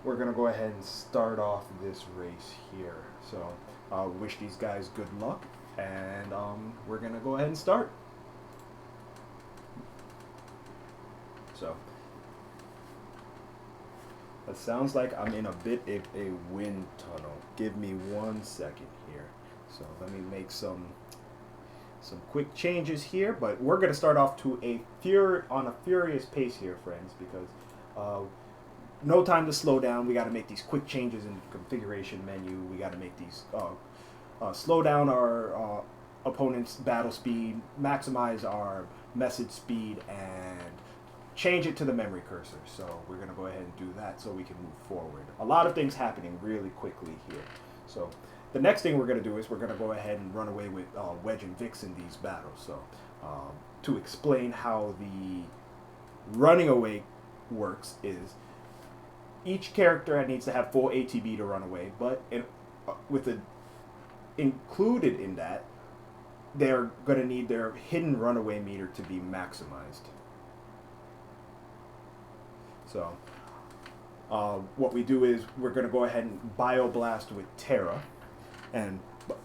we're going to go ahead and start off this race here. So wish these guys good luck, and we're going to go ahead and start. So it sounds like I'm in a bit of a wind tunnel. Give me 1 second here. So let me make some quick changes here, but we're going to start off to on a furious pace here, friends, because no time to slow down. We got to make these quick changes in the configuration menu. We got to make these slow down our opponent's battle speed, maximize our message speed, and change it to the memory cursor. So we're going to go ahead and do that so we can move forward. A lot of things happening really quickly here. So the next thing we're going to do is we're going to go ahead and run away with Wedge and Vix in these battles. So to explain how the running away works is each character needs to have full ATB to run away, but included in that, they're going to need their hidden runaway meter to be maximized. So what we do is we're going to go ahead and bioblast with Terra, and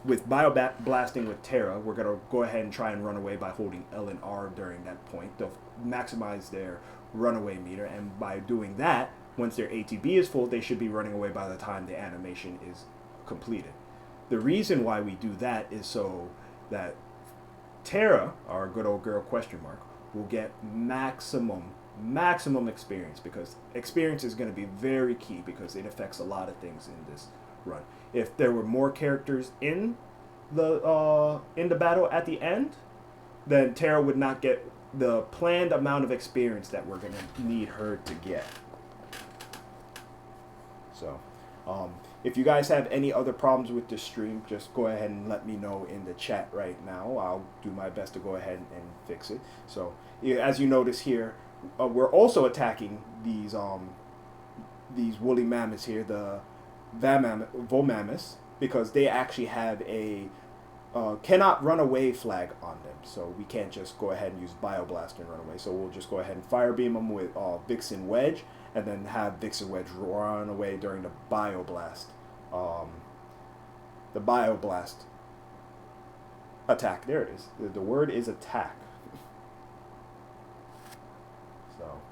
with bioblasting with Terra, we're going to go ahead and try and run away by holding L and R during that point. They'll maximize their runaway meter, and by doing that, once their ATB is full, they should be running away by the time the animation is completed. The reason why we do that is so that Terra, our good old girl question mark, will get maximum experience, because experience is going to be very key because it affects a lot of things in this run. If there were more characters in the battle at the end, then Terra would not get the planned amount of experience that we're going to need her to get. So if you guys have any other problems with this stream, just go ahead and let me know in the chat right now. I'll do my best to go ahead and fix it. So as you notice here, we're also attacking these woolly mammoths here, the Vomammoths, because they actually have a cannot run away flag on them. So we can't just go ahead and use Bioblast and run away. So we'll just go ahead and fire beam them with Vixen Wedge, and then have Vixen Wedge run away during the Bioblast. The Bioblast attack. There it is. The word is attack. So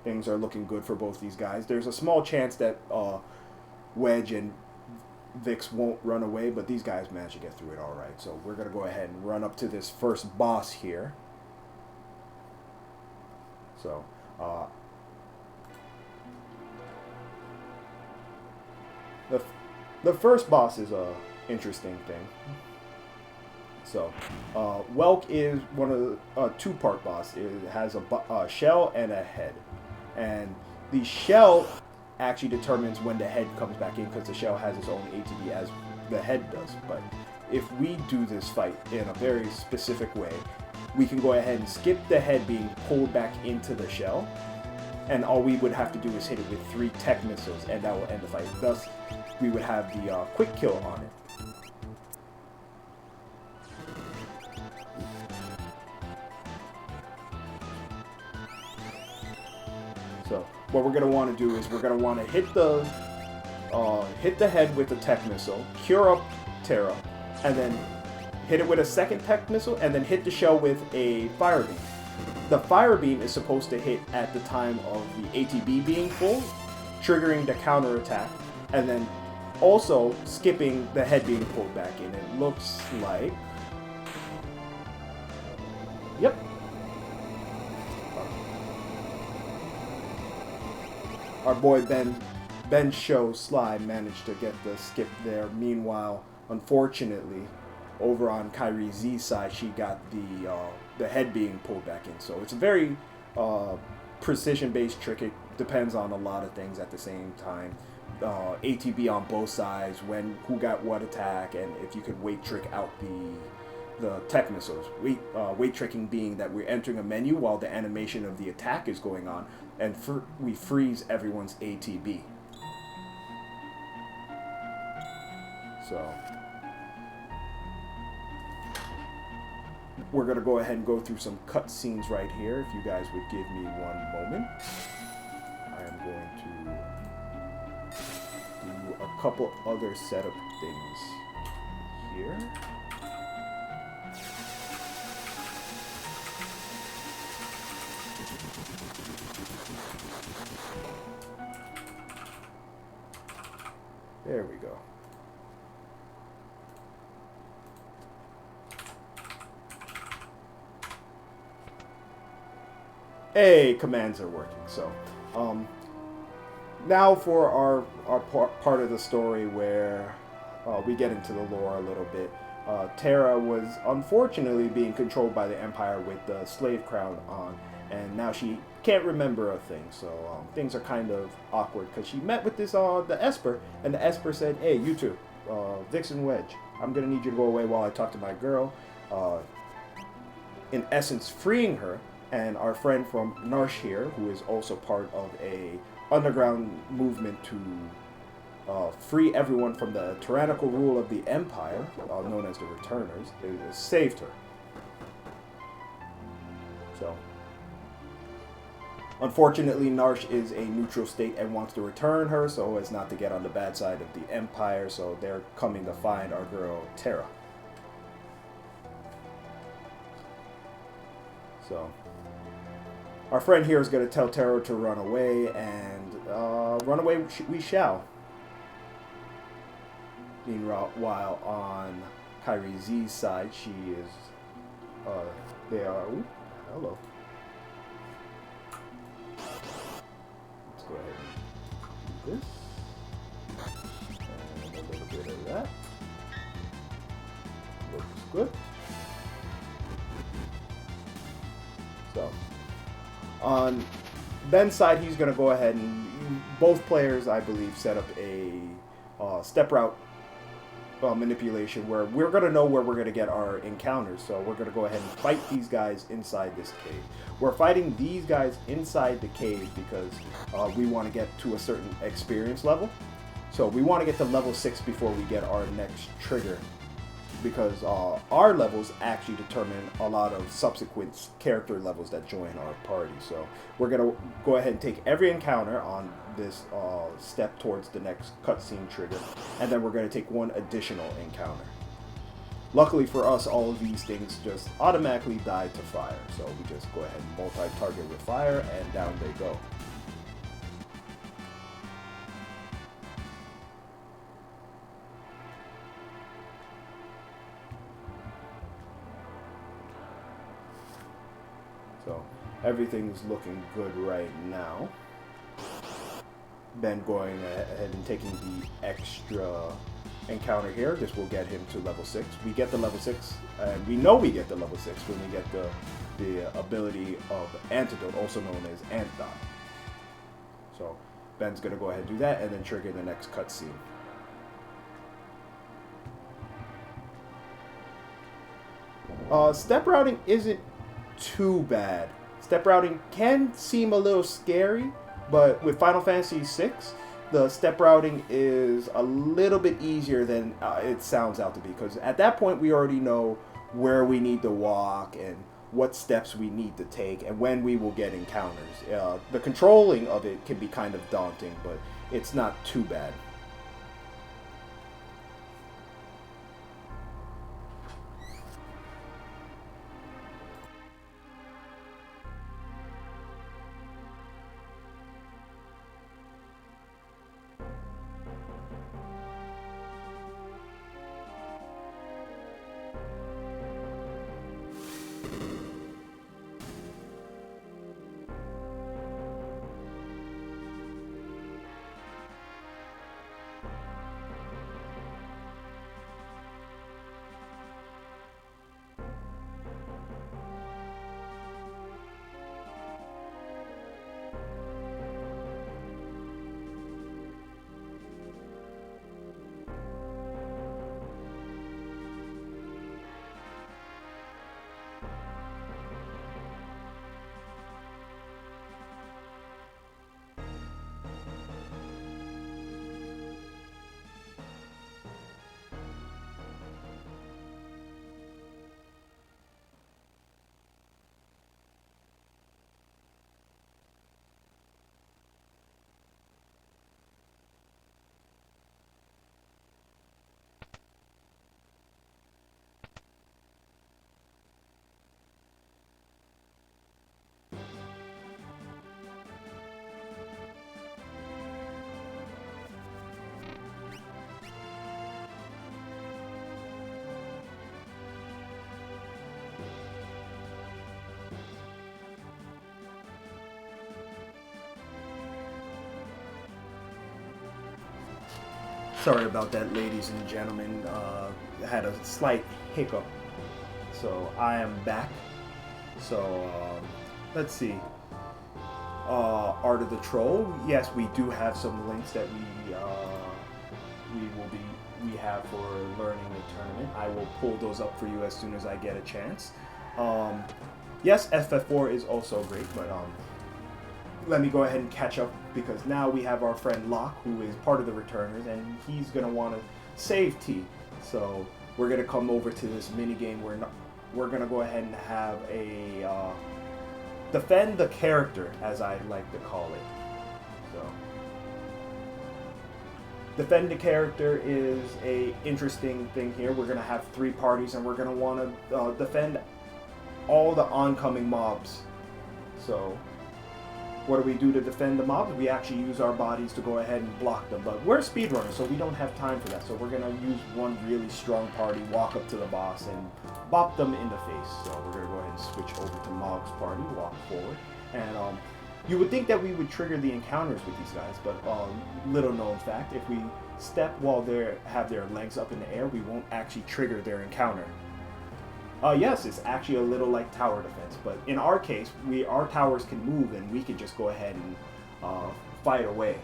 things are looking good for both these guys. There's a small chance that Wedge and Vix won't run away, but these guys managed to get through it all right. So we're going to go ahead and run up to this first boss here. So the first boss is a interesting thing. So Welk is one of the two-part boss. It has a shell and a head, and the shell actually determines when the head comes back in, because the shell has its own ATB as the head does. But if we do this fight in a very specific way, we can go ahead and skip the head being pulled back into the shell, and all we would have to do is hit it with 3 tech missiles, and that will end the fight. Thus, we would have the quick kill on it. So what we're going to want to do is we're going to want to hit the head with a tech missile, cure up Terra, and then hit it with a second tech missile, and then hit the shell with a fire beam. The fire beam is supposed to hit at the time of the ATB being full, triggering the counter attack, and then also skipping the head being pulled back in. It looks like, yep. Our boy BenshowSly managed to get the skip there. Meanwhile, unfortunately, over on KyrieZee's side, she got the head being pulled back in. So it's a very precision-based trick. It depends on a lot of things at the same time. ATB on both sides, who got what attack, and if you could weight trick out the tech missiles. Weight tricking being that we're entering a menu while the animation of the attack is going on, and we freeze everyone's ATB. So we're going to go ahead and go through some cutscenes right here. If you guys would give me one moment, I am going to couple other setup things here. There we go. Hey, commands are working. So, now for our part of the story where we get into the lore a little bit. Terra was unfortunately being controlled by the Empire with the slave crown on, and now she can't remember a thing. So things are kind of awkward because she met with this the Esper, and the Esper said, "Hey, you two, Vixen Wedge, I'm gonna need you to go away while I talk to my girl." In essence, freeing her. And our friend from Narshe here, who is also part of a underground movement to free everyone from the tyrannical rule of the Empire, known as the Returners, they saved her. So, unfortunately, Narshe is a neutral state and wants to return her so as not to get on the bad side of the Empire, so they're coming to find our girl, Terra. So, our friend here is going to tell Terra to run away, and run away we shall. Meanwhile, on KyrieZee's side, she is, they are, ooh, hello. Let's go ahead and do this. And a little bit of that. Looks good. So, on Ben's side, he's going to go ahead and both players, I believe, set up a step route manipulation where we're going to know where we're going to get our encounters. So we're going to go ahead and fight these guys inside this cave. We're fighting these guys inside the cave because we want to get to a certain experience level. So we want to get to level 6 before we get our next trigger, because our levels actually determine a lot of subsequent character levels that join our party. So we're going to go ahead and take every encounter on this step towards the next cutscene trigger, and then we're going to take one additional encounter. Luckily for us, all of these things just automatically die to fire, so we just go ahead and multi-target with fire, and down they go. So everything's looking good right now. Ben going ahead and taking the extra encounter here. This will get him to level 6. We get the level 6, and we know we get the level 6 when we get the ability of Antidote, also known as Antdot. So Ben's going to go ahead and do that, and then trigger the next cutscene. Step routing isn't too bad. Step routing can seem a little scary, but with Final Fantasy VI, the step routing is a little bit easier than it sounds out to be, because at that point we already know where we need to walk and what steps we need to take and when we will get encounters. The controlling of it can be kind of daunting, but it's not too bad. Sorry about that, ladies and gentlemen. Had a slight hiccup. So I am back. So let's see. Art of the Troll. Yes, we do have some links that we have for learning the tournament. I will pull those up for you as soon as I get a chance. Yes, FF4 is also great, but let me go ahead and catch up because now we have our friend Locke, who is part of the returners, and he's gonna want to save T. So we're gonna come over to this mini game where we're gonna go ahead and have a defend the character, as I like to call it. So defend the character is a interesting thing here. We're gonna have 3 parties, and we're gonna want to defend all the oncoming mobs. So what do we do to defend the mobs? We actually use our bodies to go ahead and block them, but we're speedrunners, so we don't have time for that. So we're gonna use one really strong party, walk up to the boss, and bop them in the face. So we're gonna go ahead and switch over to Mog's party, walk forward, and you would think that we would trigger the encounters with these guys, but little known fact, if we step while they have their legs up in the air, we won't actually trigger their encounter. Yes, it's actually a little like tower defense, but in our case, our towers can move, and we can just go ahead and fight away.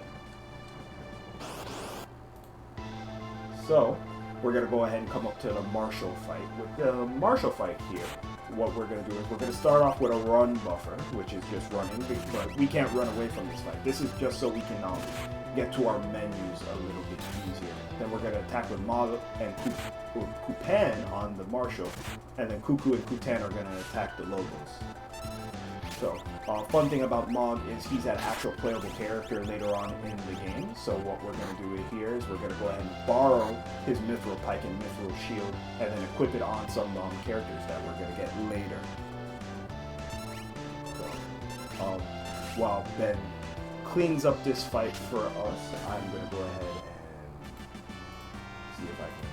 So we're gonna go ahead and come up to the martial fight. With the martial fight here, what we're gonna do is we're gonna start off with a run buffer, which is just running, but we can't run away from this fight. This is just so we can get to our menus a little bit easier. Then we're gonna attack with Mog and Kupan on the martial, and then Cuckoo and Kutan are gonna attack the logos. So, fun thing about Mog is he's an actual playable character later on in the game. So what we're going to do here is we're going to go ahead and borrow his Mithril Pike and Mithril Shield, and then equip it on some characters that we're going to get later. So, while Ben cleans up this fight for us, I'm going to go ahead and see if I can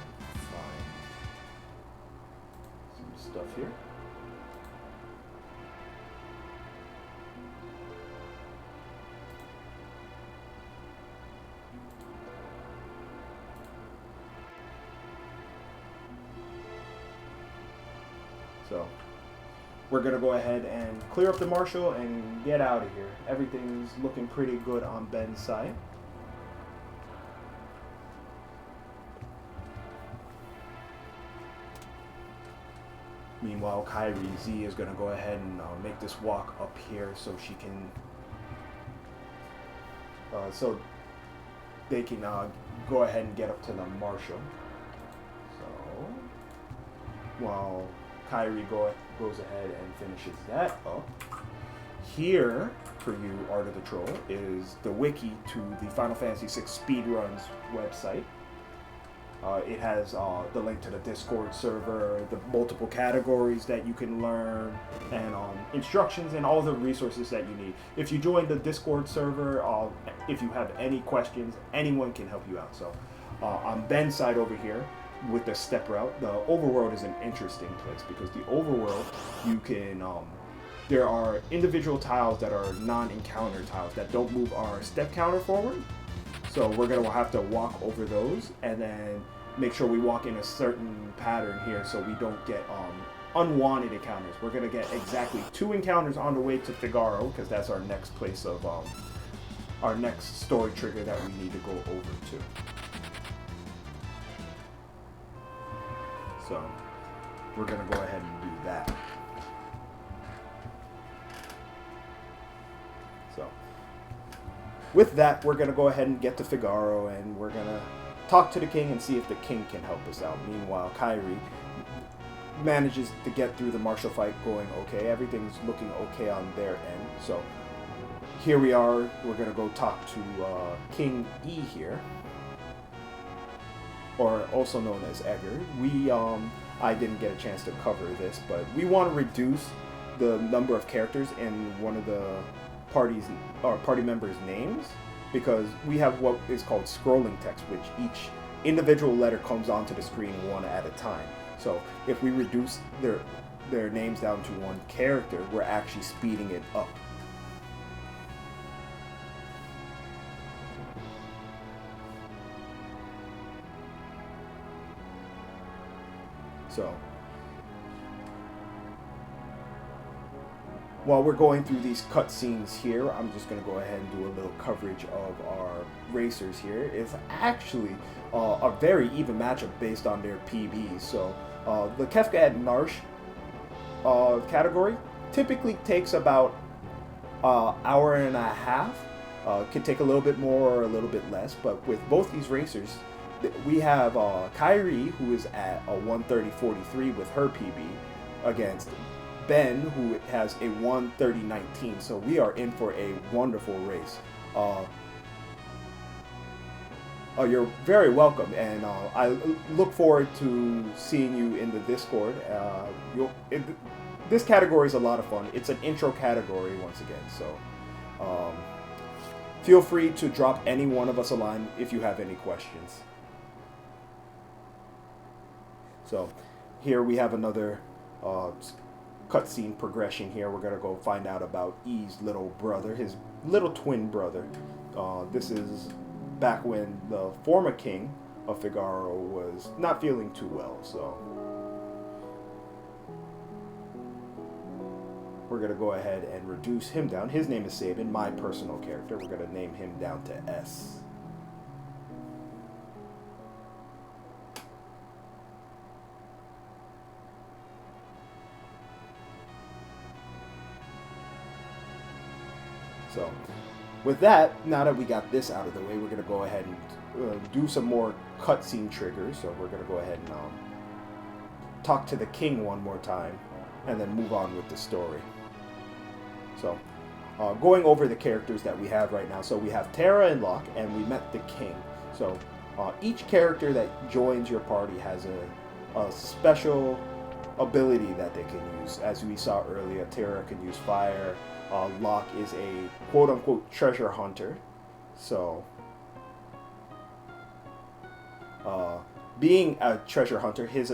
find some stuff here. So we're going to go ahead and clear up the marshal and get out of here. Everything's looking pretty good on Ben's side. Meanwhile, KyrieZee is going to go ahead and make this walk up here so she can, so they can go ahead and get up to the marshal. So while Kyrie goes ahead and finishes that up. Here, for you, Art of the Troll, is the wiki to the Final Fantasy VI Speedruns website. It has the link to the Discord server, the multiple categories that you can learn, and instructions and all the resources that you need. If you join the Discord server, if you have any questions, anyone can help you out. So on Ben's side over here, with the step route, the overworld is an interesting place because the overworld, you can there are individual tiles that are non-encounter tiles that don't move our step counter forward, so we're going to have to walk over those and then make sure we walk in a certain pattern here so we don't get unwanted encounters. We're going to get exactly 2 encounters on the way to Figaro because that's our next place of our next story trigger that we need to go over to. So we're going to go ahead and do that. So with that, we're going to go ahead and get to Figaro, and we're going to talk to the king and see if the king can help us out. Meanwhile, Kyrie manages to get through the martial fight going okay. Everything's looking okay on their end. So here we are. We're going to go talk to King E here, or also known as Edgar. I didn't get a chance to cover this, but we want to reduce the number of characters in one of the party members' names, because we have what is called scrolling text, which each individual letter comes onto the screen one at a time. So if we reduce their names down to 1 character, we're actually speeding it up. So while we're going through these cutscenes here, I'm just going to go ahead and do a little coverage of our racers here. It's actually a very even matchup based on their PBs. So the Kefka and Narshe category typically takes about hour and a half. Could take a little bit more or a little bit less, but with both these racers, we have KyrieZee, who is at a 1:30.43 with her PB, against Ben, who has a 1:30.19. So we are in for a wonderful race. You're very welcome, and I look forward to seeing you in the Discord. This category is a lot of fun. It's an intro category once again, so feel free to drop any one of us a line if you have any questions. So here we have another cutscene progression here. We're gonna go find out about E's little brother, his little twin brother. This is back when the former king of Figaro was not feeling too well, so we're gonna go ahead and reduce him down. His name is Sabin, my personal character. We're gonna name him down to S. So with that, now that we got this out of the way, we're going to go ahead and do some more cutscene triggers. So we're going to go ahead and talk to the king one more time and then move on with the story. So going over the characters that we have right now. So we have Terra and Locke, and we met the king. So each character that joins your party has a special ability that they can use. As we saw earlier, Terra can use fire. Locke is a quote-unquote treasure hunter. So being a treasure hunter, his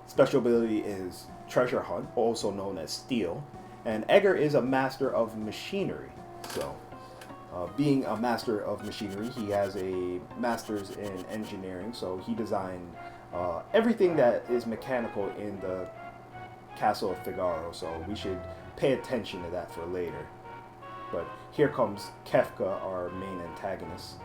special ability is treasure hunt, also known as steal. And Edgar is a master of machinery. So being a master of machinery, he has a master's in engineering. So he designed everything that is mechanical in the Castle of Figaro. So we should pay attention to that for later. But here comes Kefka, our main antagonist.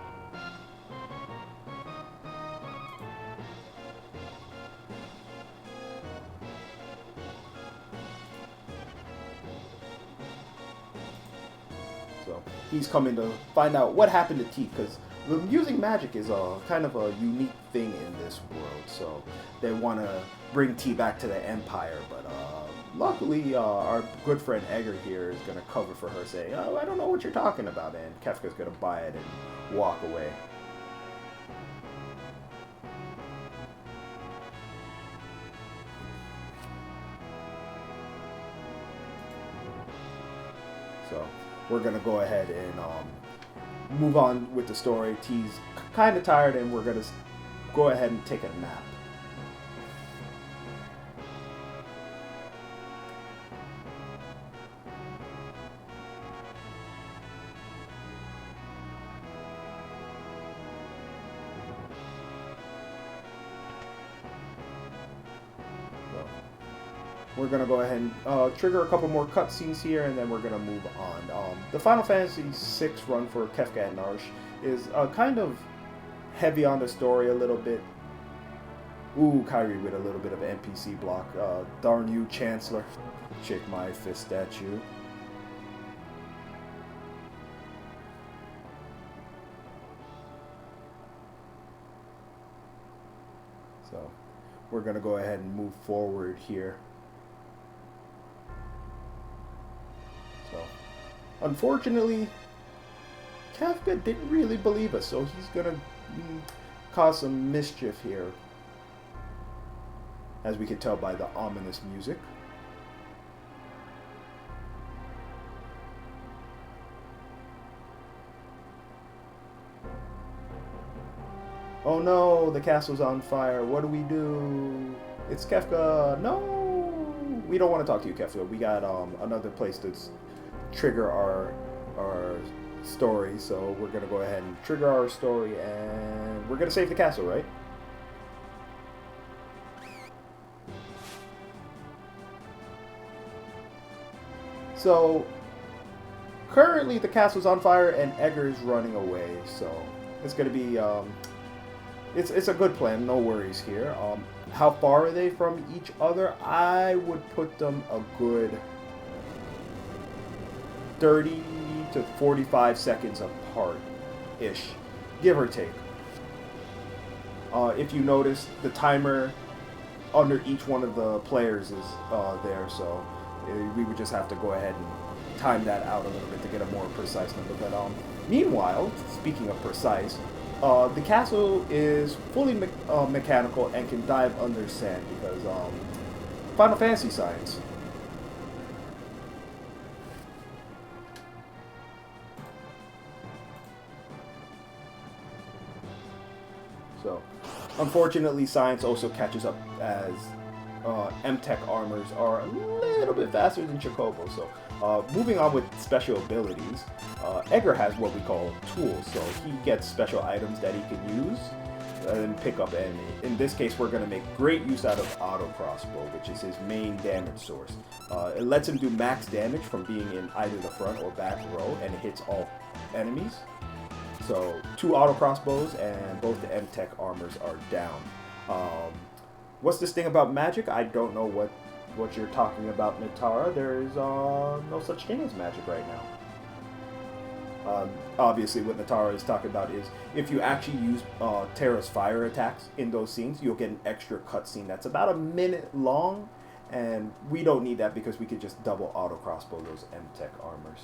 So he's coming to find out what happened to T, because using magic is a kind of a unique thing in this world. So they want to bring T back to the Empire, but luckily, our good friend Edgar here is going to cover for her, saying, "Oh, I don't know what you're talking about," and Kefka's going to buy it and walk away. So we're going to go ahead and move on with the story. T's kind of tired, and we're going to go ahead and take a nap. We're going to go ahead and trigger a couple more cutscenes here, and then we're going to move on. The Final Fantasy VI run for Kefka and Narshe is kind of heavy on the story a little bit. Ooh, Kyrie with a little bit of NPC block. Darn you, Chancellor. Shake my fist at you. So we're going to go ahead and move forward here. So, unfortunately, Kefka didn't really believe us, so he's gonna cause some mischief here, as we can tell by the ominous music. Oh no, the castle's on fire. What do we do? It's Kefka. No, we don't want to talk to you, Kefka. We got another place to trigger our story, so we're gonna go ahead and trigger our story, and we're gonna save the castle, right? So currently the castle's on fire and Edgar is running away. So it's going to be it's a good plan. No worries here. How far are they from each other? I would put them a good 30 to 45 seconds apart-ish, give or take. If you notice, the timer under each one of the players is there, so we would just have to go ahead and time that out a little bit to get a more precise number. But meanwhile, speaking of precise, the castle is fully mechanical and can dive under sand because Final Fantasy science. So, unfortunately, science also catches up as M-Tech armors are a little bit faster than Chocobo. So, moving on with special abilities, Edgar has what we call tools. So, he gets special items that he can use and pick up. And in this case, we're going to make great use out of Auto Crossbow, which is his main damage source. It lets him do max damage from being in either the front or back row, and it hits all enemies. So, 2 auto crossbows and both the M-Tech armors are down. What's this thing about magic? I don't know what you're talking about, Mitara. There is no such thing as magic right now. Obviously, what Mitara is talking about is if you actually use Terra's fire attacks in those scenes, you'll get an extra cutscene that's about a minute long, and we don't need that because we could just double auto crossbow those M-Tech armors.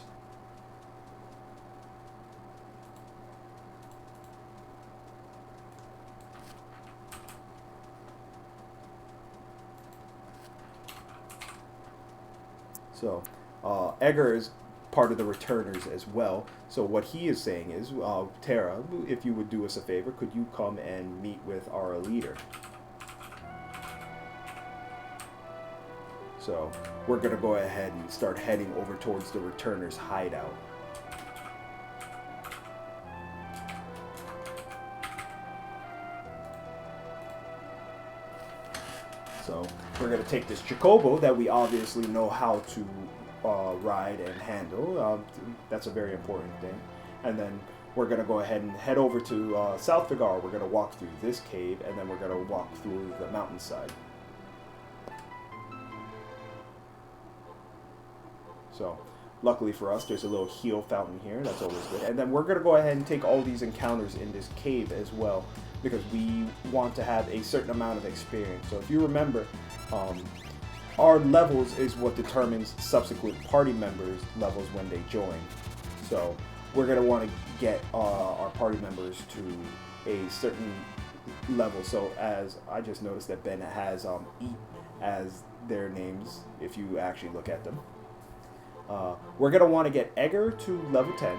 So, Edgar is part of the returners as well. So what he is saying is, Terra, if you would do us a favor, could you come and meet with our leader? So we're going to go ahead and start heading over towards the returners' hideout. So we're going to take this Chocobo that we obviously know how to ride and handle. That's a very important thing. And then we're going to go ahead and head over to South Figaro. We're going to walk through this cave, and then we're going to walk through the mountainside. So luckily for us, there's a little heal fountain here. That's always good. And then we're going to go ahead and take all these encounters in this cave as well, because we want to have a certain amount of experience. So if you remember, our levels is what determines subsequent party members' levels when they join. So we're going to want to get our party members to a certain level. So as I just noticed that Ben has Eat as their names if you actually look at them. We're going to want to get Edgar to level 10,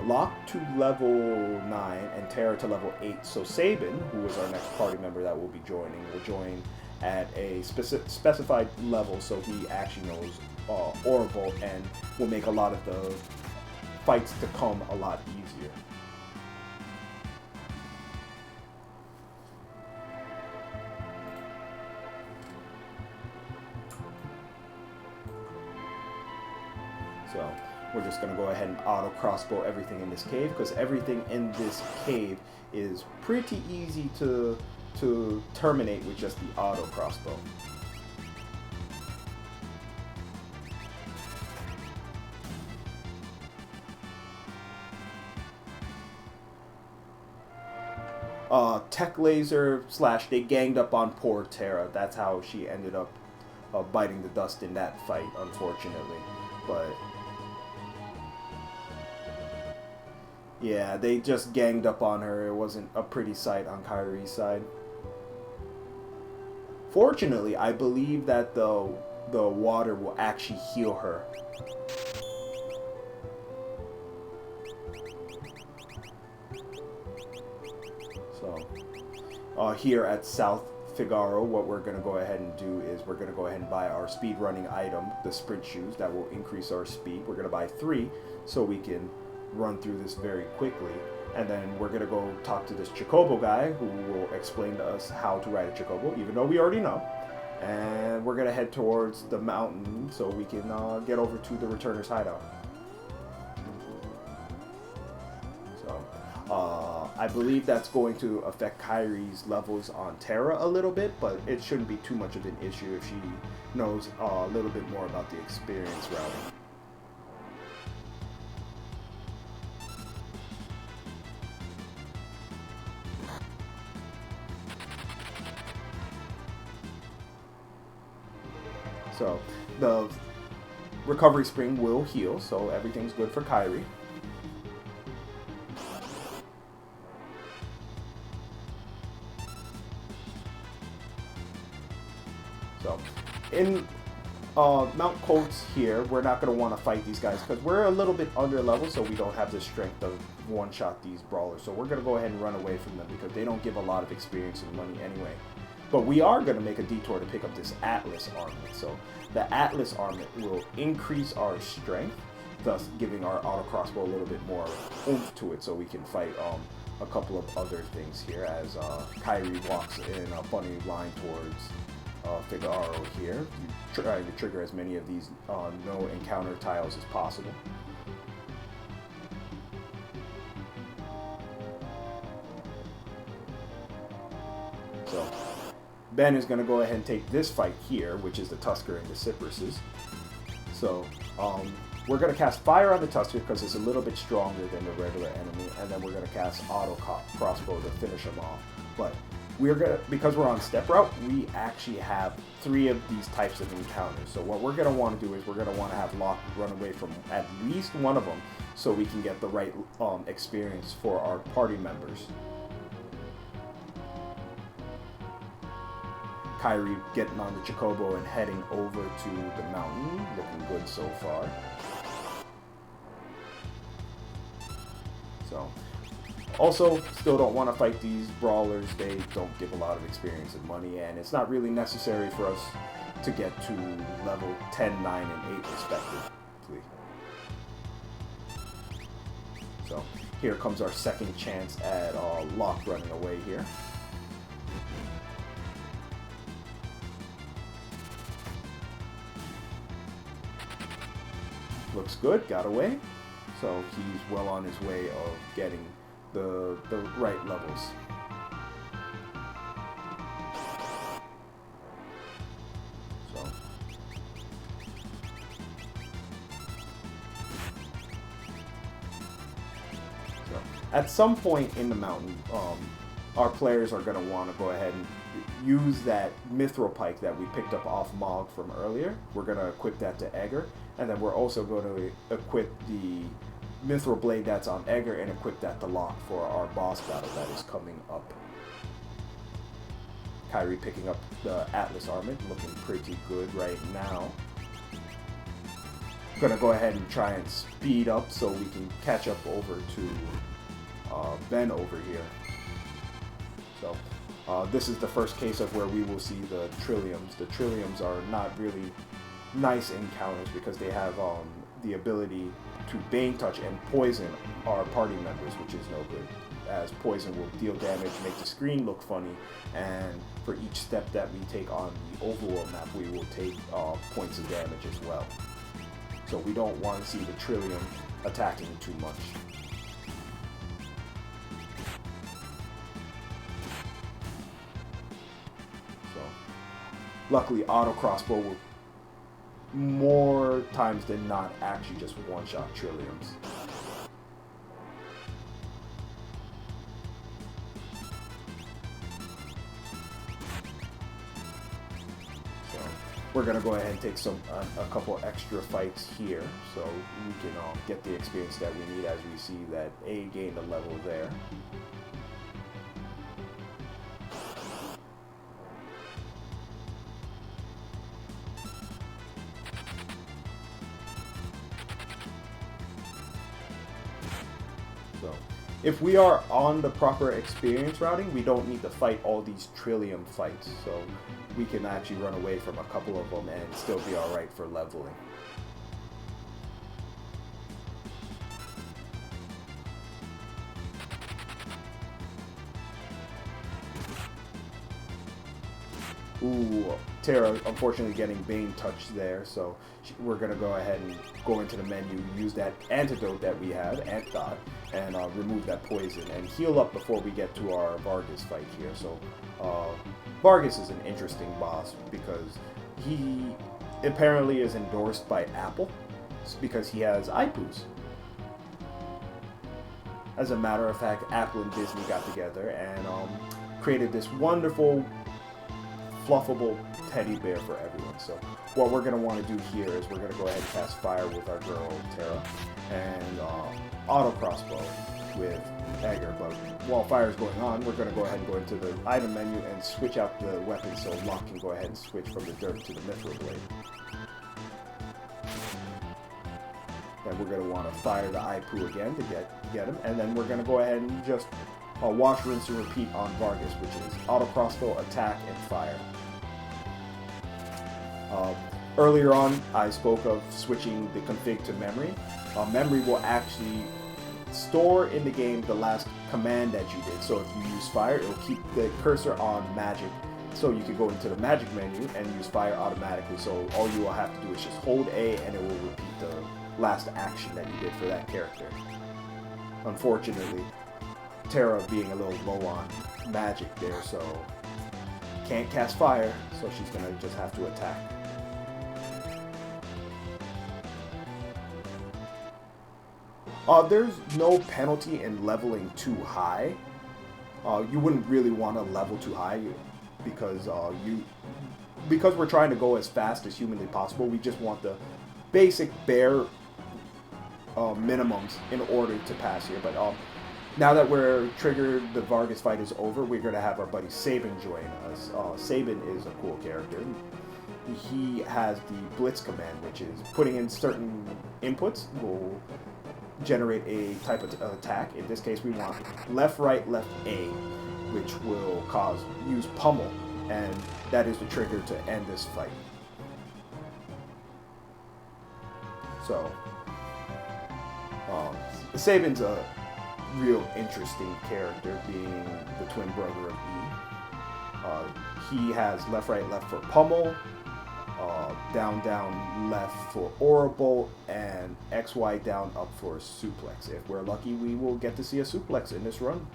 Locke to level 9, and Terra to level 8. So Sabin, who is our next party member that will be joining, will join at a specified level, so he actually knows Orville and will make a lot of the fights to come a lot easier. So we're just going to go ahead and auto crossbow everything in this cave, because everything in this cave is pretty easy to terminate with just the auto crossbow. Tech laser / they ganged up on poor Terra. That's how she ended up biting the dust in that fight, unfortunately. But yeah, they just ganged up on her. It wasn't a pretty sight on KyrieZee's side. Fortunately, I believe that the water will actually heal her. So, here at South Figaro, what we're going to go ahead and do is we're going to go ahead and buy our speed running item, the sprint shoes, that will increase our speed. We're going to buy 3 so we can run through this very quickly. And then we're going to go talk to this Chocobo guy who will explain to us how to ride a Chocobo, even though we already know. And we're gonna head towards the mountain so we can get over to the returner's hideout. So I believe that's going to affect Kyrie's levels on Terra a little bit, but it shouldn't be too much of an issue if she knows a little bit more about the experience routing. So the recovery spring will heal, so everything's good for Kyrie. So in Mount Coates here, we're not going to want to fight these guys because we're a little bit under level, so we don't have the strength to one-shot these brawlers. So we're going to go ahead and run away from them because they don't give a lot of experience and money anyway. But we are going to make a detour to pick up this Atlas armament. So the Atlas armament will increase our strength, thus giving our auto crossbow a little bit more oomph to it so we can fight a couple of other things here as Kyrie walks in a funny line towards Figaro here, trying to trigger as many of these no encounter tiles as possible. So Ben is going to go ahead and take this fight here, which is the Tusker and the Cypresses. So we're going to cast Fire on the Tusker because it's a little bit stronger than the regular enemy, and then we're going to cast Auto Crossbow to finish them off. But we're going to, because we're on step route, we actually have 3 of these types of encounters. So what we're going to want to do is we're going to want to have Locke run away from at least one of them so we can get the right experience for our party members. Kyrie getting on the Chocobo and heading over to the mountain. Looking good so far. So, also, still don't want to fight these brawlers. They don't give a lot of experience and money, and it's not really necessary for us to get to level 10, 9, and 8 respectively. So, here comes our second chance at Locke running away here. Looks good, got away. So he's well on his way of getting the right levels. So at some point in the mountain, our players are going to want to go ahead and use that Mithril Pike that we picked up off Mog from earlier. We're going to equip that to Egger, and then we're also going to equip the Mithril Blade that's on Egger and equip that to Locke for our boss battle that is coming up. Kyrie picking up the Atlas armament, looking pretty good right now. Gonna go ahead and try and speed up so we can catch up over to Ben over here. So this is the first case of where we will see the Trilliums. The Trilliums are not really nice encounters because they have the ability to Bane Touch and poison our party members, which is no good, as poison will deal damage, make the screen look funny, and for each step that we take on the overworld map, we will take points of damage as well. So we don't want to see the Trillium attacking too much. So luckily auto crossbow will more times than not actually just one-shot Trilliums. We're gonna go ahead and take a couple extra fights here, so we can get the experience that we need as we see that A gained a level there. So, if we are on the proper experience routing, we don't need to fight all these Trillium fights. So we can actually run away from a couple of them and still be alright for leveling. Ooh, Terra unfortunately getting Bane touched there, so we're going to go ahead and go into the menu, use that antidote that we have, Antdot, and remove that poison and heal up before we get to our Vargas fight here. So Vargas is an interesting boss because he apparently is endorsed by Apple because he has iPoos. As a matter of fact, Apple and Disney got together and created this wonderful fluffable teddy bear for everyone. So what we're going to want to do here is we're going to go ahead and cast fire with our girl Terra and auto crossbow with Egger. But while fire is going on, we're going to go ahead and go into the item menu and switch out the weapon so Locke can go ahead and switch from the dirk to the mithril blade. And we're going to want to fire the Ipu again to get him, and then we're going to go ahead and just wash, rinse, and repeat on Vargas, which is auto crossbow, attack, and fire. Earlier on, I spoke of switching the config to memory. Memory will actually store in the game the last command that you did. So if you use fire, it will keep the cursor on magic. So you can go into the magic menu and use fire automatically. So all you will have to do is just hold A and it will repeat the last action that you did for that character. Unfortunately, Terra being a little low on magic there, so can't cast fire, so she's gonna just have to attack. There's no penalty in leveling too high. You wouldn't really want to level too high because we're trying to go as fast as humanly possible. We just want the basic bare minimums in order to pass here. But now that we're triggered, the Vargas fight is over, we're going to have our buddy Sabin join us. Sabin is a cool character. He has the Blitz command, which is putting in certain inputs will generate a type of attack. In this case, we want left, right, left, A, which will use pummel, and that is the trigger to end this fight. So, Sabin's a real interesting character, being the twin brother of E. He has left, right, left for pummel, down, down, left for Aura and X, Y, down, up for suplex. If we're lucky, we will get to see a suplex in this run.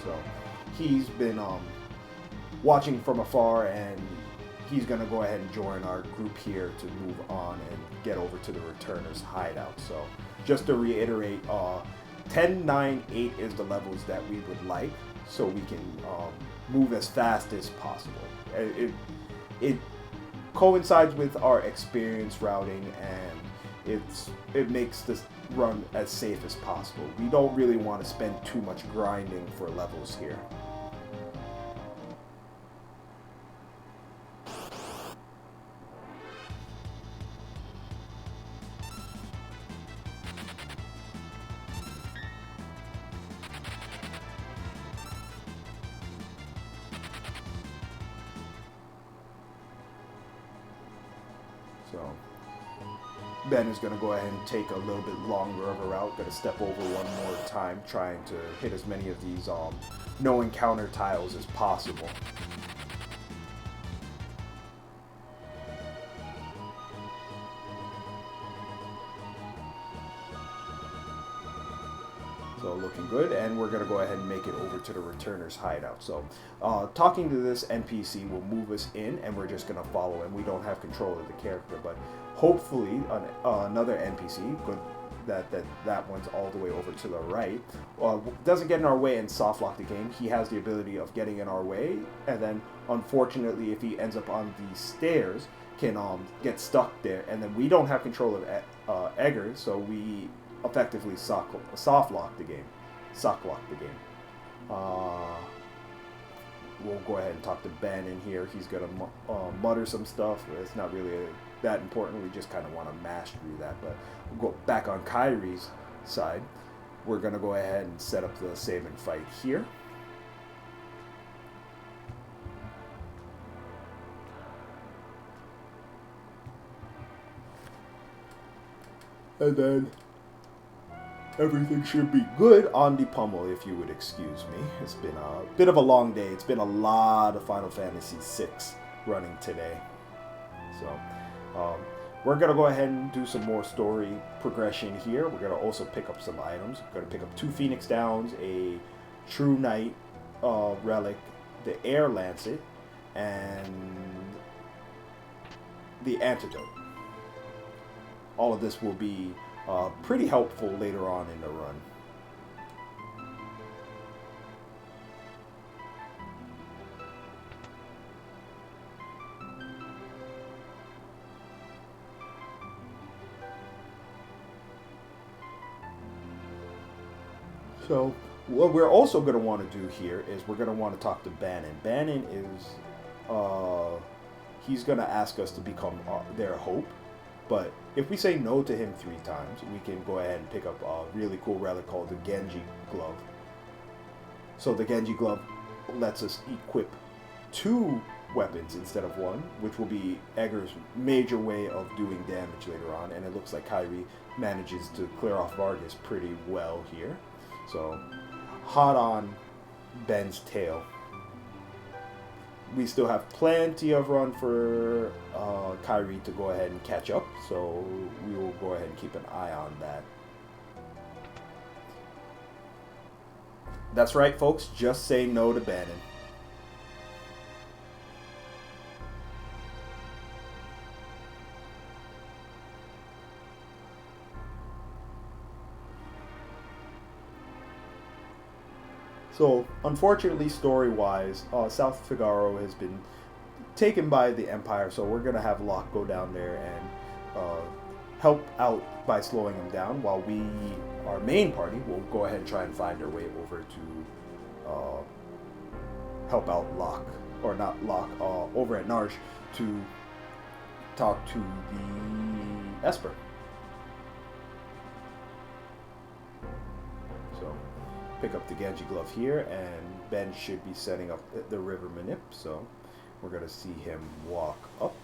So, he's been watching from afar, and he's going to go ahead and join our group here to move on and get over to the Returners hideout. So, just to reiterate, 10, 9, 8 is the levels that we would like, so we can move as fast as possible. It coincides with our experience routing, and it makes this run as safe as possible. We don't really want to spend too much grinding for levels here. So Ben is going to go ahead and take a little bit longer of a route. Going to step over one more time, trying to hit as many of these no encounter tiles as possible. So looking good, and we're going to go ahead and make it over to the Returner's hideout. So talking to this NPC will move us in, and we're just going to follow him. We don't have control of the character, but hopefully another NPC, good that one's all the way over to the right, doesn't get in our way and soft lock the game. He has the ability of getting in our way, and then unfortunately if he ends up on the stairs, can get stuck there, and then we don't have control of Egger, so we effectively soft lock the game. We'll go ahead and talk to Ben in here. He's gonna mutter some stuff. It's not really that important. We just kind of want to mash through that. But we'll go back on Kyrie's side. We're gonna go ahead and set up the Sabin fight here. And then everything should be good on the pummel, if you would excuse me. It's been a bit of a long day. It's been a lot of Final Fantasy VI running today. So, we're going to go ahead and do some more story progression here. We're going to also pick up some items. We're going to pick up 2 Phoenix Downs, a True Knight relic, the Air Lancet, and the Antidote. All of this will be pretty helpful later on in the run. So what we're also going to want to do here is we're going to want to talk to Bannon. Bannon is, he's going to ask us to become their hope. But if we say no to him 3 times, we can go ahead and pick up a really cool relic called the Genji Glove. So the Genji Glove lets us equip 2 weapons instead of 1, which will be Edgar's major way of doing damage later on. And it looks like Kyrie manages to clear off Vargas pretty well here. So, hot on Ben's tail. We still have plenty of run for Kyrie to go ahead and catch up, so we will go ahead and keep an eye on that. That's right, folks. Just say no to Bannon. So, unfortunately, story-wise, South Figaro has been taken by the Empire, so we're going to have Locke go down there and help out by slowing him down, while we, our main party, will go ahead and try and find our way over to help out Locke, or not Locke, over at Narshe to talk to the Esper. So, pick up the Genji Glove here, and Ben should be setting up the River Manip, so we're going to see him walk up.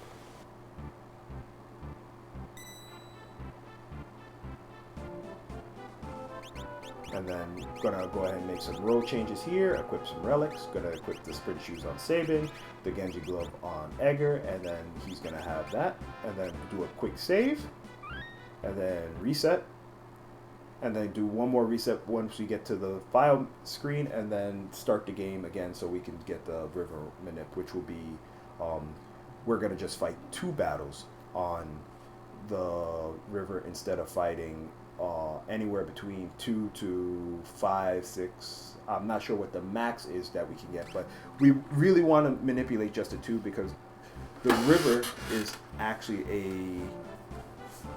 And then gonna go ahead and make some role changes here, equip some relics, gonna equip the sprint shoes on Sabin, the Genji Glove on Edgar, and then he's gonna have that, and then do a quick save, and then reset, and then do one more reset once we get to the file screen, and then start the game again so we can get the River Manip, which will be, we're gonna just fight 2 battles on the river instead of fighting anywhere between 2 to 5, 6. I'm not sure what the max is that we can get, but we really want to manipulate just the 2 because the river is actually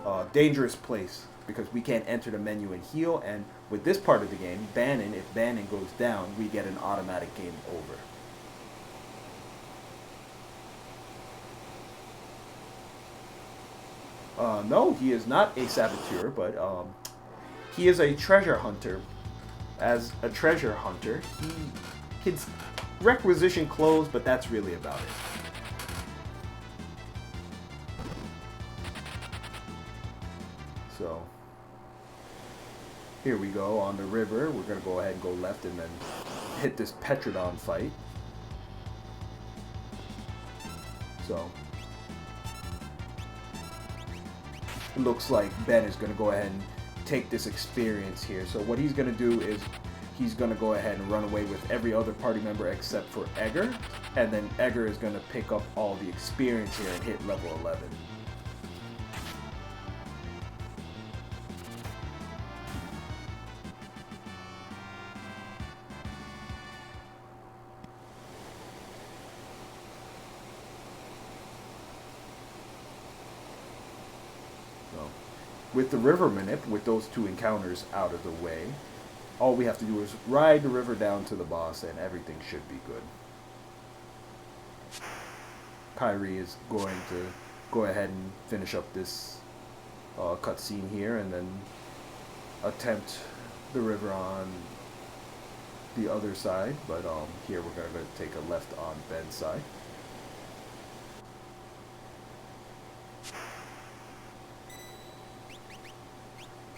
a dangerous place because we can't enter the menu and heal, and with this part of the game, Bannon, if Bannon goes down, we get an automatic game over. No, he is not a saboteur, but he is a treasure hunter. As a treasure hunter, he can requisition clothes, but that's really about it. So, here we go on the river. We're going to go ahead and go left and then hit this Petrodon fight. So, it looks like Ben is going to go ahead and take this experience here. So what he's going to do is he's going to go ahead and run away with every other party member except for Edgar, and then Edgar is going to pick up all the experience here and hit level 11. With the River Manip, with those 2 encounters out of the way, all we have to do is ride the river down to the boss and everything should be good. Kyrie is going to go ahead and finish up this cutscene here and then attempt the river on the other side, but here we're going to take a left on Ben's side.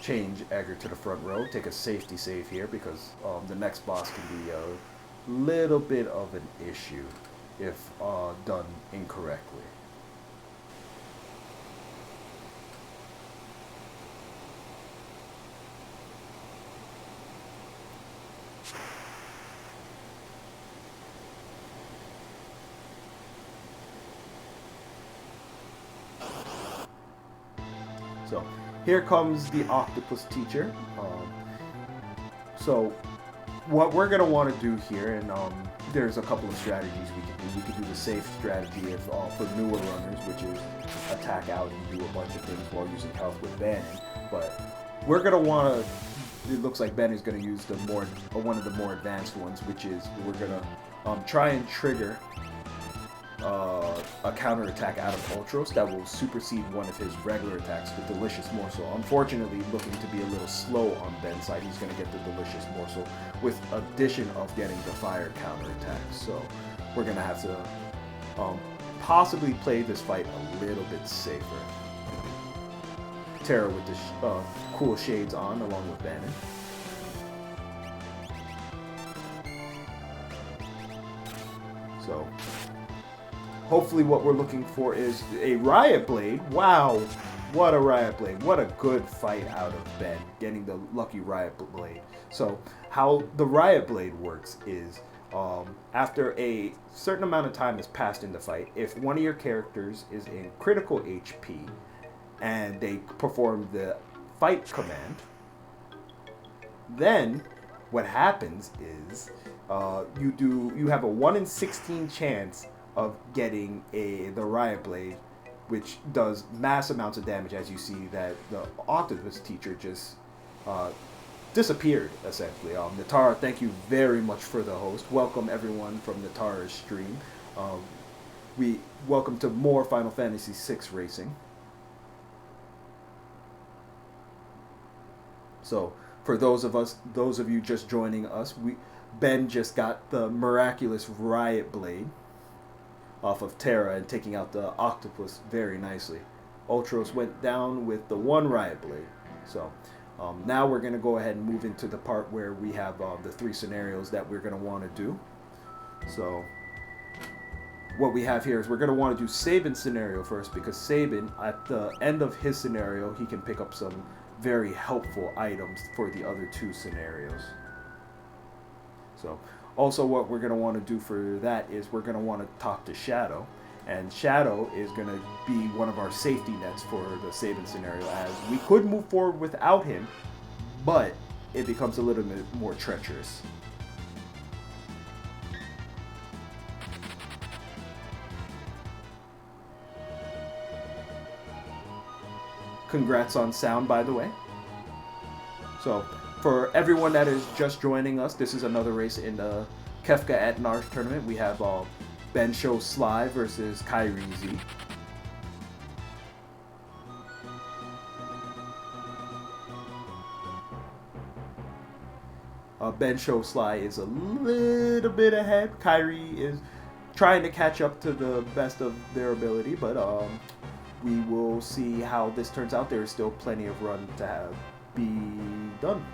change Egger to the front row. Take a safety save here because the next boss can be a little bit of an issue if done incorrectly. So here comes the octopus teacher. So what we're going to want to do here, and there's a couple of strategies we can do. We could do the safe strategy if, for newer runners, which is attack out and do a bunch of things while using health with banning. But we're going to want to, it looks like Ben is going to use the one of the more advanced ones, which is we're going to try and trigger a counter attack out of Ultros that will supersede one of his regular attacks, the Delicious Morsel. Unfortunately, looking to be a little slow on Ben's side, he's going to get the Delicious Morsel with addition of getting the fire counter attack. So we're going to have to possibly play this fight a little bit safer. Terra with the cool shades on along with Bannon. So hopefully what we're looking for is a Riot Blade. Wow, what a Riot Blade. What a good fight out of Ben, getting the lucky Riot Blade. So how the Riot Blade works is after a certain amount of time has passed in the fight, if one of your characters is in critical HP and they perform the fight command, then what happens is you have a 1 in 16 chance of getting the Riot Blade, which does mass amounts of damage. As you see that the octopus teacher just disappeared, essentially. Natara, thank you very much for the host. Welcome everyone from Natara's stream. We welcome to more Final Fantasy VI racing. So for those of you just joining us, Ben just got the miraculous Riot Blade off of Terra and taking out the octopus very nicely. Ultros went down with the 1 Riot Blade. So now we're going to go ahead and move into the part where we have the 3 scenarios that we're going to want to do. So what we have here is we're going to want to do Sabin's scenario first, because Sabin, at the end of his scenario, he can pick up some very helpful items for the other 2 scenarios. So also what we're going to want to do for that is we're going to want to talk to Shadow, and Shadow is going to be one of our safety nets for the Sabin scenario, as we could move forward without him, but it becomes a little bit more treacherous. Congrats on sound, by the way. So for everyone that is just joining us, this is another race in the Kefka at Narshe tournament. We have BenshowSly versus KyrieZee. BenshowSly is a little bit ahead. Kyrie is trying to catch up to the best of their ability, but we will see how this turns out. There is still plenty of run to be done.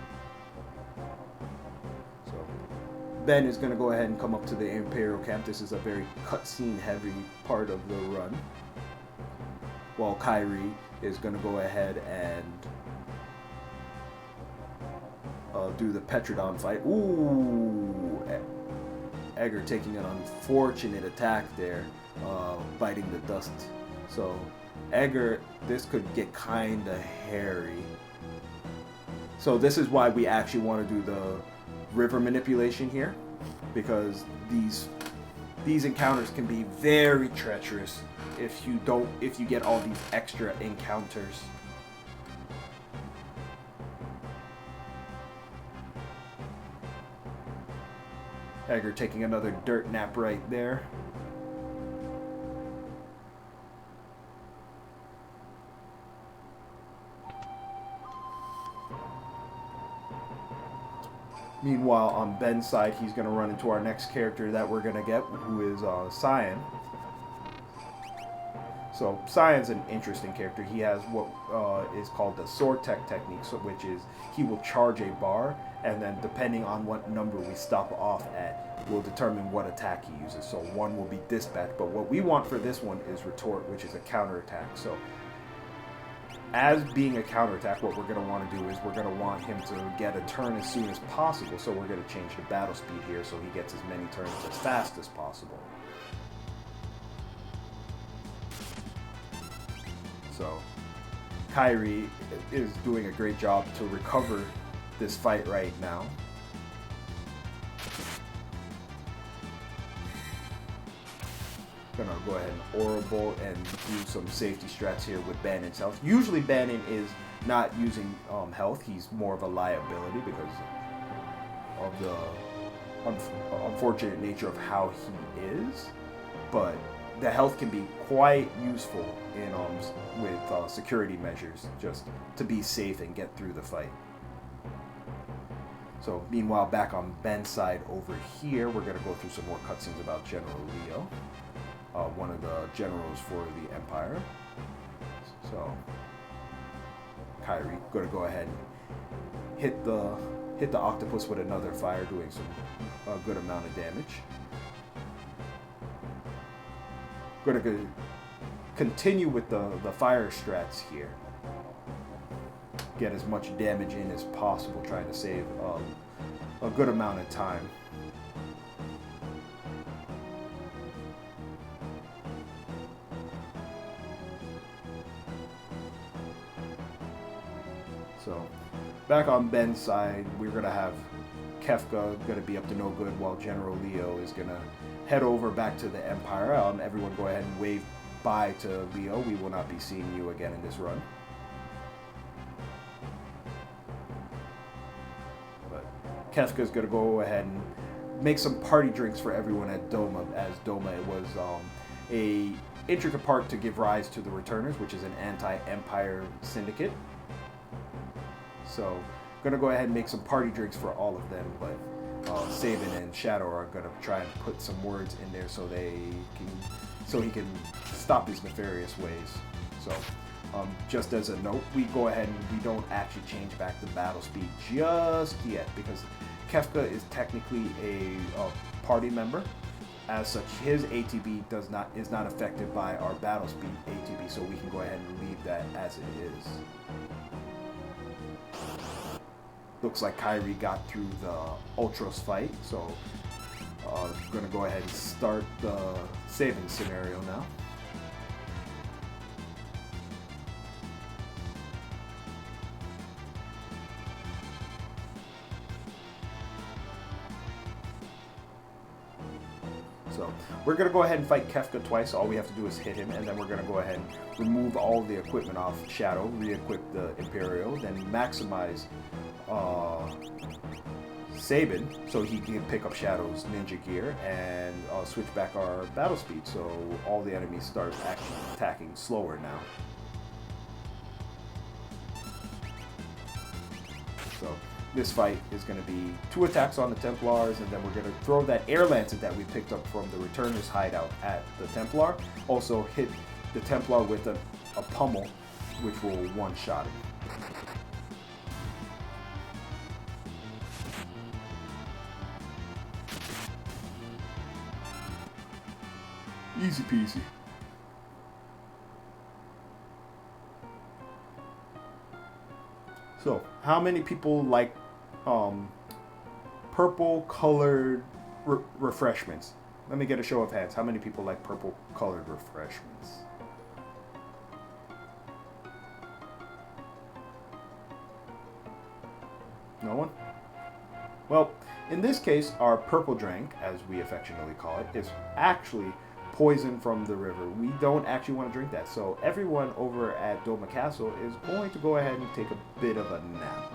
So Ben is going to go ahead and come up to the Imperial camp. This is a very cutscene heavy part of the run, while Kyrie is going to go ahead and do the Petrodon fight. Ooh, Egger taking an unfortunate attack there, biting the dust. So Egger, this could get kind of hairy. So this is why we actually want to do the river manipulation here, because these encounters can be very treacherous if you get all these extra encounters. Egger taking another dirt nap right there. Meanwhile, on Ben's side, he's going to run into our next character that we're going to get, who is Cyan. So Cyan's an interesting character. He has what is called the sword tech technique, so, which is he will charge a bar, and then depending on what number we stop off at, will determine what attack he uses. So one will be dispatch, but what we want for this one is retort, which is a counterattack. So as being a counterattack, what we're going to want to do is we're going to want him to get a turn as soon as possible. So we're going to change the battle speed here so he gets as many turns as fast as possible. So Kyrie is doing a great job to recover this fight right now. Gonna go ahead and Orable and do some safety strats here with Banon's health. Usually Banon is not using health. He's more of a liability because of the unfortunate nature of how he is. But the health can be quite useful in with security measures, just to be safe and get through the fight. So meanwhile, back on Ben's side over here, we're going to go through some more cutscenes about General Leo, one of the generals for the Empire. So Kyrie going to go ahead and hit the octopus with another fire, doing a good amount of damage. Going to continue with the fire strats here. Get as much damage in as possible, trying to save a good amount of time. So back on Ben's side, we're going to have Kefka going to be up to no good, while General Leo is going to head over back to the Empire. Everyone go ahead and wave bye to Leo. We will not be seeing you again in this run. But Kefka's going to go ahead and make some party drinks for everyone at Doma, as Doma was a intricate part to give rise to the Returners, which is an anti-Empire syndicate. So going to go ahead and make some party drinks for all of them, but Sabin and Shadow are going to try and put some words in there so he can stop his nefarious ways. So just as a note, we go ahead and we don't actually change back the battle speed just yet, because Kefka is technically a party member. As such, his ATB is not affected by our battle speed ATB, so we can go ahead and leave that as it is. Looks like Kyrie got through the Ultros fight, so I'm going to go ahead and start the saving scenario now. So we're going to go ahead and fight Kefka twice. All we have to do is hit him, and then we're going to go ahead and remove all the equipment off Shadow, re-equip the Imperial, then maximize Sabin so he can pick up Shadow's ninja gear and switch back our battle speed, so all the enemies start actually attacking slower now. So this fight is going to be 2 attacks on the Templars, and then we're going to throw that air lancet that we picked up from the Returners hideout at the Templar. Also hit the Templar with a pummel, which will one-shot him. Easy peasy. So, how many people like purple colored refreshments? Let me get a show of hands. How many people like purple colored refreshments? No one? Well, in this case, our purple drink, as we affectionately call it, is actually poison from the river. We don't actually want to drink that. So everyone over at Doma Castle is going to go ahead and take a bit of a nap.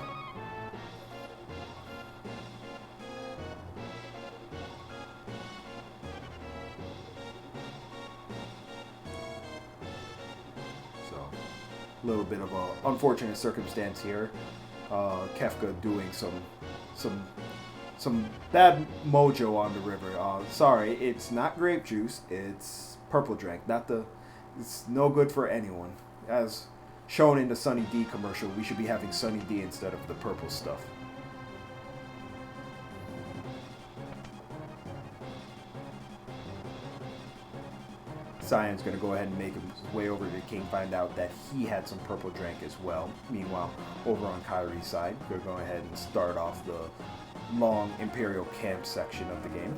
So a little bit of an unfortunate circumstance here. Kefka doing some bad mojo on the river. Sorry, it's not grape juice, it's purple drink, not the It's no good for anyone. As shown in the Sunny D commercial, we should be having Sunny D instead of the purple stuff. Cyan's going to go ahead and make his way over to King, find out that he had some purple drink as well. Meanwhile, over on Kyrie's side, we're going to go ahead and start off the long Imperial camp section of the game.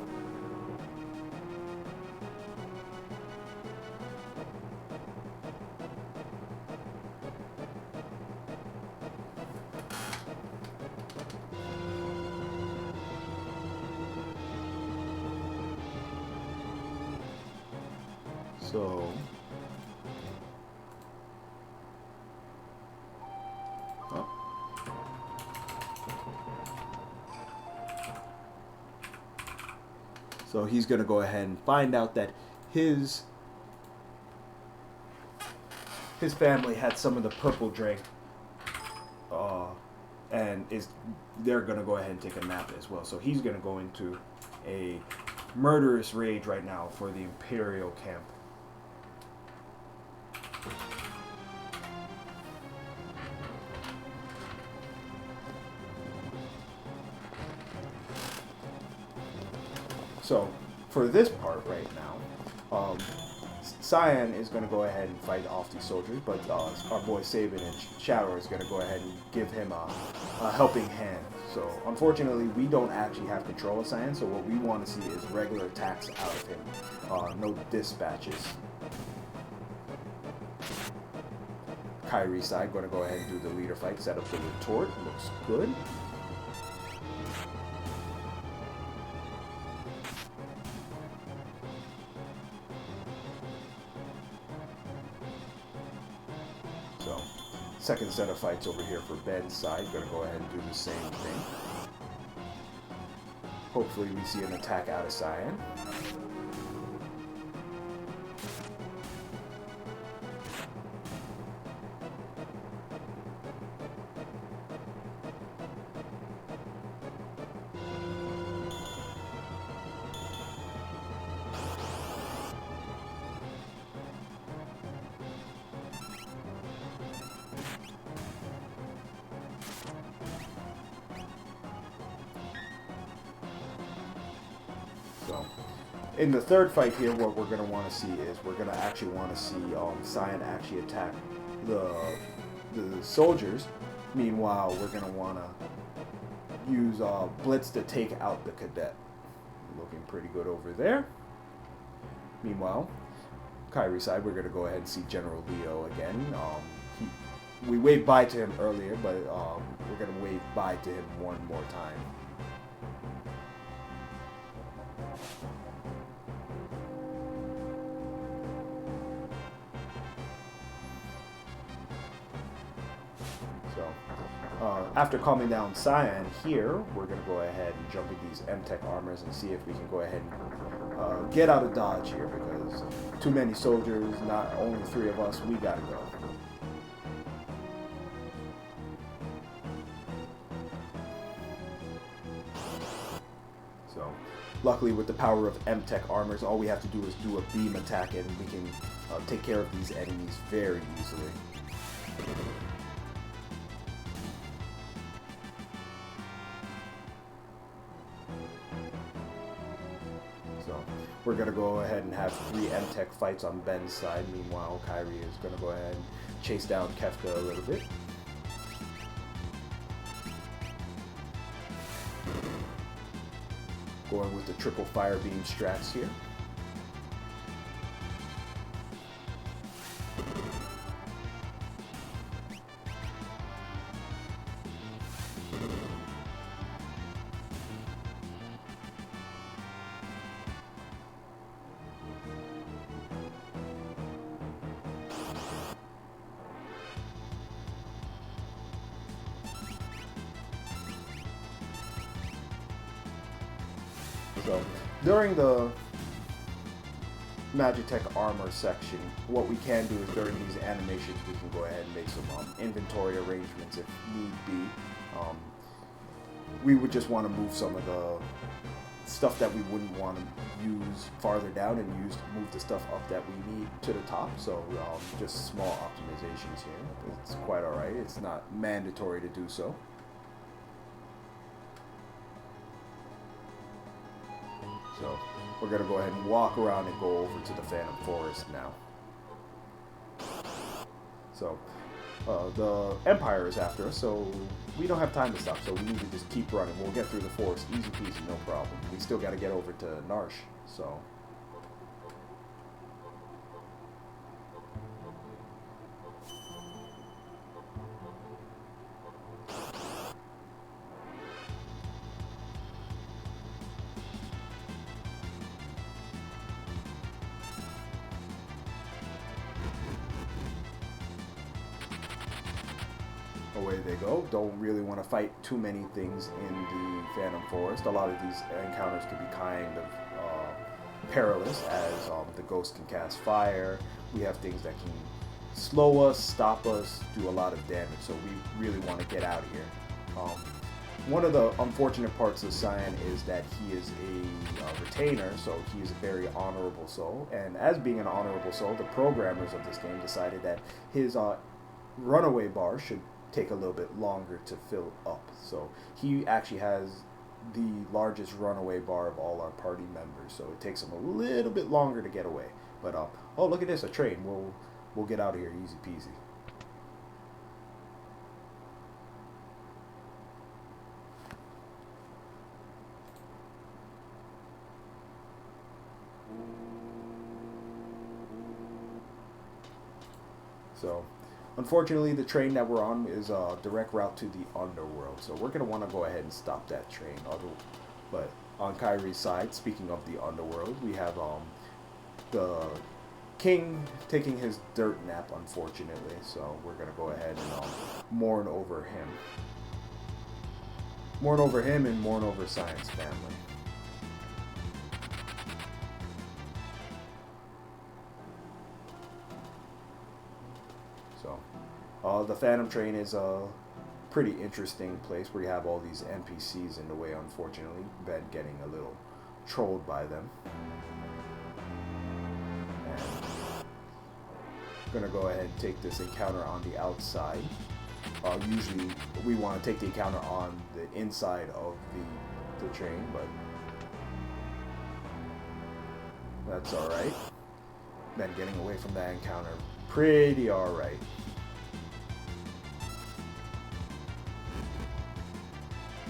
So, so he's going to go ahead and find out that his family had some of the purple drink, and they're going to go ahead and take a nap as well. So he's going to go into a murderous rage right now for the Imperial camp. So, for this part right now, Cyan is going to go ahead and fight off these soldiers, but our boy Sabin and Shadow is going to go ahead and give him a helping hand. So, unfortunately, we don't actually have control of Cyan, so what we want to see is regular attacks out of him, no dispatches. Kyrie's side going to go ahead and do the leader fight, set up the retort, looks good. So, second set of fights over here for Ben's side. Going to go ahead and do the same thing. Hopefully we see an attack out of Cyan. So, in the third fight here, what we're going to want to see is we're going to actually want to see Cyan actually attack the soldiers. Meanwhile, we're going to want to use Blitz to take out the cadet. Looking pretty good over there. Meanwhile, Kyrie's side, we're going to go ahead and see General Leo again. We waved bye to him earlier, but we're going to wave bye to him one more time. So, after calming down Cyan here, we're going to go ahead and jump into these M-Tech armors and see if we can go ahead and get out of dodge here, because too many soldiers, not only 3 of us, we got to go. So, luckily with the power of M-Tech armors, all we have to do is do a beam attack and we can take care of these enemies very easily. So, we're going to go ahead and have 3 M-Tech fights on Ben's side. Meanwhile, Kyrie is going to go ahead and chase down Kefka a little bit. Going with the triple fire beam strats here. So, during the Magitech armor section, what we can do is during these animations we can go ahead and make some inventory arrangements if need be. We would just want to move some of the stuff that we wouldn't want to use farther down and move the stuff up that we need to the top. So just small optimizations here. It's quite all right. It's not mandatory to do so. So we're going to go ahead and walk around and go over to the Phantom Forest now. So the Empire is after us, so we don't have time to stop, so we need to just keep running. We'll get through the forest easy peasy, no problem. We still got to get over to Narshe, so... away they go. Don't really want to fight too many things in the Phantom Forest. A lot of these encounters can be kind of perilous, as the ghost can cast fire. We have things that can slow us, stop us, do a lot of damage, so we really want to get out of here. One of the unfortunate parts of Cyan is that he is a retainer, so he is a very honorable soul, and as being an honorable soul, the programmers of this game decided that his runaway bar should take a little bit longer to fill up. So he actually has the largest runaway bar of all our party members, so it takes him a little bit longer to get away. But oh, look at this, a train. We'll get out of here easy peasy. So unfortunately, the train that we're on is a direct route to the underworld, so we're going to want to go ahead and stop that train. But on KyrieZee's side, speaking of the underworld, we have the king taking his dirt nap, unfortunately, so we're going to go ahead and mourn over him. Mourn over him and mourn over Cyan's family. So, the Phantom Train is a pretty interesting place where you have all these NPCs in the way, unfortunately. Been getting a little trolled by them. And I'm gonna go ahead and take this encounter on the outside. Usually we want to take the encounter on the inside of the train, but that's alright. Been getting away from that encounter pretty alright.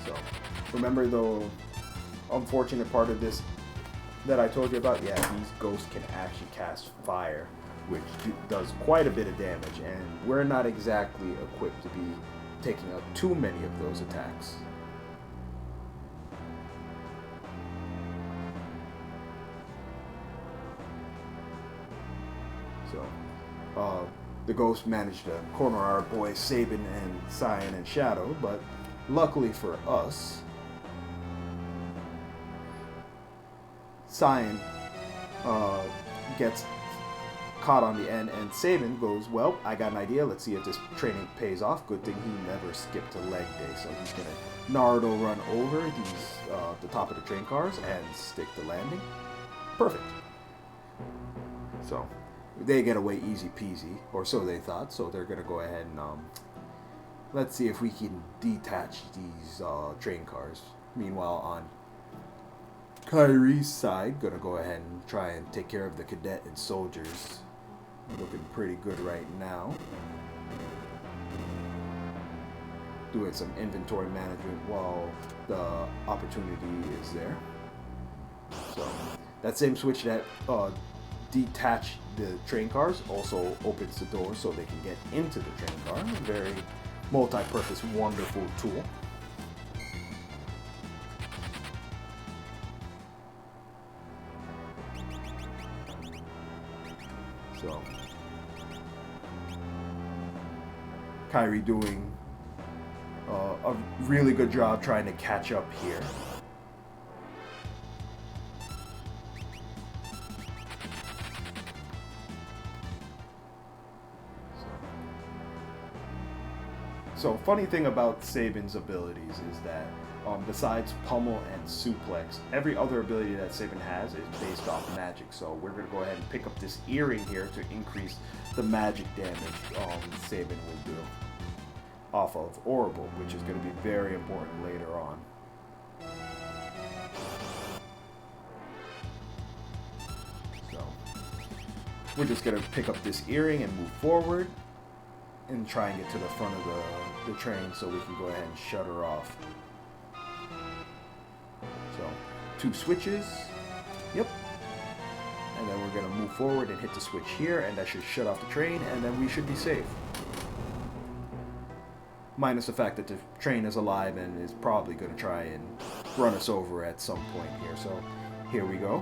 So, remember the unfortunate part of this that I told you about? Yeah, these ghosts can actually cast fire, which does quite a bit of damage, and we're not exactly equipped to be taking out too many of those attacks. So, the ghost managed to corner our boys Sabin and Cyan and Shadow, but luckily for us, Cyan gets caught on the end, and Sabin goes, well, I got an idea, let's see if this training pays off. Good thing he never skipped a leg day, so he's gonna Naruto run over the top of the train cars and stick the landing. Perfect. So they get away easy peasy, or so they thought, so they're gonna go ahead and let's see if we can detach these train cars. Meanwhile, on KyrieZee's side, gonna go ahead and try and take care of the cadet and soldiers. Looking pretty good right now. Doing some inventory management while the opportunity is there. So that same switch that detached the train cars also opens the door so they can get into the train car. A very multi-purpose, wonderful tool. So, Kyrie doing a really good job trying to catch up here. So funny thing about Sabin's abilities is that besides pummel and suplex, every other ability that Sabin has is based off magic. So we're going to go ahead and pick up this earring here to increase the magic damage Sabin will do off of Orbital, which is going to be very important later on. So we're just going to pick up this earring and move forward and try and get to the front of the train so we can go ahead and shut her off. So 2 switches, yep, and then we're going to move forward and hit the switch here, and that should shut off the train, and then we should be safe. Minus the fact that the train is alive and is probably going to try and run us over at some point here. So here we go.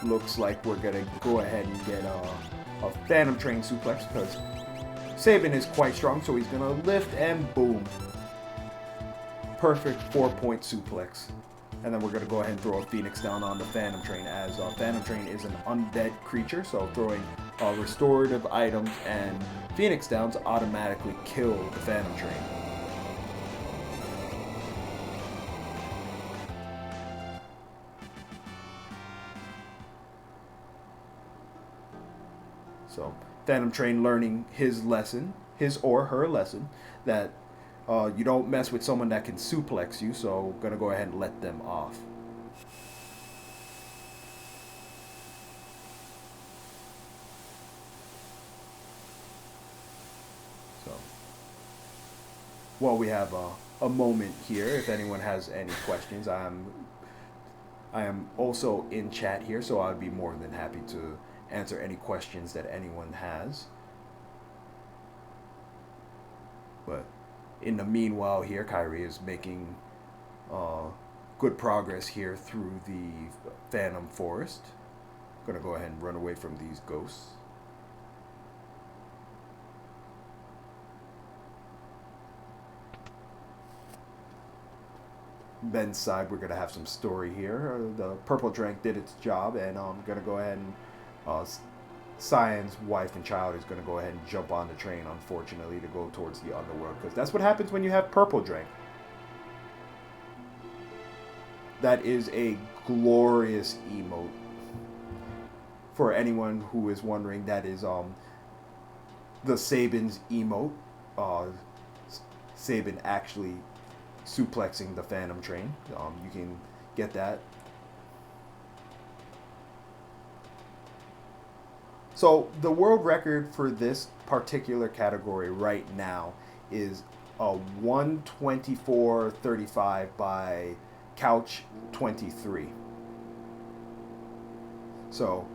Looks like we're going to go ahead and get a Phantom Train suplex because Sabin is quite strong, so he's going to lift and boom. Perfect 4-point suplex. And then we're going to go ahead and throw a Phoenix down on the Phantom Train, as Phantom Train is an undead creature, so throwing restorative items and Phoenix downs automatically kill the Phantom Train. So Phantom Train learning his lesson, his or her lesson, that you don't mess with someone that can suplex you, so I'm going to go ahead and let them off. So, while we have a moment here, if anyone has any questions, I am also in chat here, so I'd be more than happy to answer any questions that anyone has. But in the meanwhile here, Kyrie is making good progress here through the Phantom Forest. I'm gonna go ahead and run away from these ghosts. Ben's side, we're gonna have some story here. The purple drink did its job, and I'm gonna go ahead and Cyan's wife and child is going to go ahead and jump on the train, unfortunately, to go towards the underworld, because that's what happens when you have purple drink. That is a glorious emote. For anyone who is wondering, that is the Sabin's emote. Sabin actually suplexing the Phantom Train. You can get that. So the world record for this particular category right now is 124.35 by Couch 23. So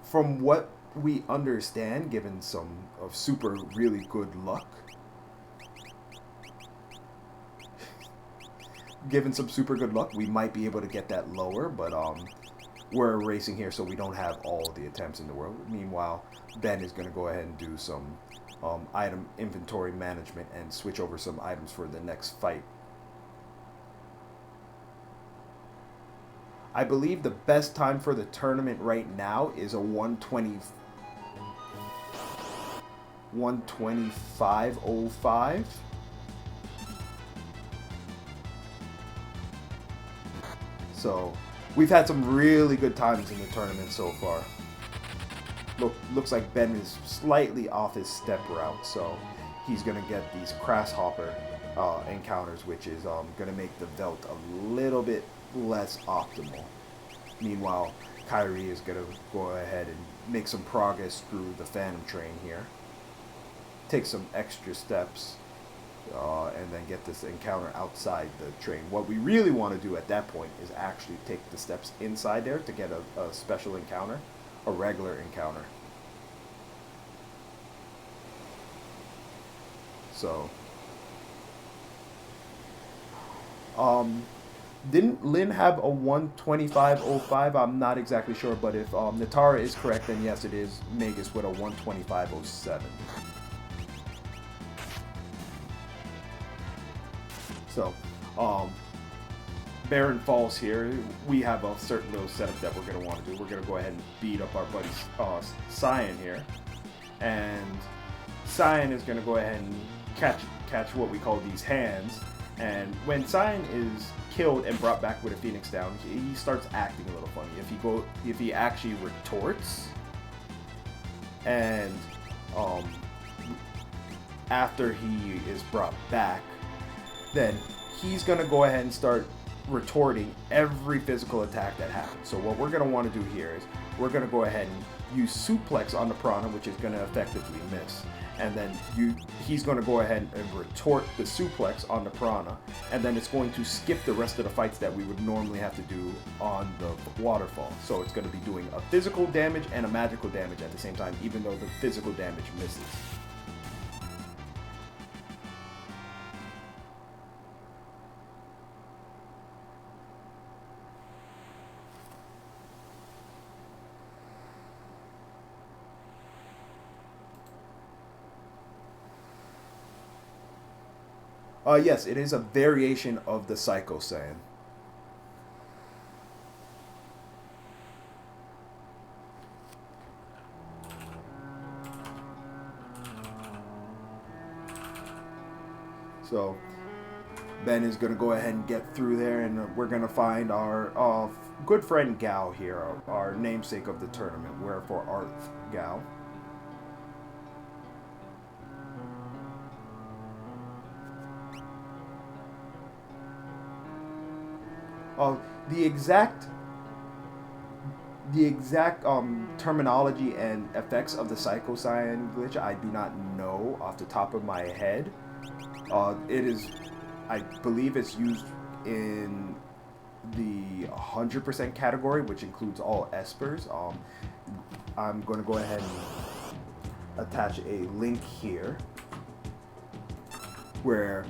from what we understand, given some of super really good luck, we might be able to get that lower, but we're racing here, so we don't have all the attempts in the world. Meanwhile, Ben is going to go ahead and do some item inventory management and switch over some items for the next fight. I believe the best time for the tournament right now is a 125.05. So we've had some really good times in the tournament so far. Looks like Ben is slightly off his step route, so he's going to get these Grasshopper encounters, which is going to make the Velt a little bit less optimal. Meanwhile, Kyrie is going to go ahead and make some progress through the Phantom Train here. Take some extra steps, and then get this encounter outside the train. What we really want to do at that point is actually take the steps inside there to get a special encounter, a regular encounter. So, didn't Lynn have a 125.05? I'm not exactly sure, but if Natara is correct, then yes, it is Magus with a 125.07. So, Baron falls here, we have a certain little setup that we're going to want to do. We're going to go ahead and beat up our buddy Cyan here. And Cyan is going to go ahead and catch what we call these hands. And when Cyan is killed and brought back with a Phoenix down, he starts acting a little funny. If he actually retorts, and after he is brought back, then he's going to go ahead and start retorting every physical attack that happens. So what we're going to want to do here is we're going to go ahead and use Suplex on the Piranha, which is going to effectively miss. And then he's going to go ahead and retort the Suplex on the Piranha, and then it's going to skip the rest of the fights that we would normally have to do on the waterfall. So it's going to be doing a physical damage and a magical damage at the same time, even though the physical damage misses. Yes, it is a variation of the Psycho Saiyan. So Ben is going to go ahead and get through there, and we're going to find our good friend Gao here, our namesake of the tournament, wherefore Art Gao. The exact terminology and effects of the Psycho Saiyan glitch I do not know off the top of my head. It is, I believe it's used in the 100% category, which includes all espers. I'm going to go ahead and attach a link here where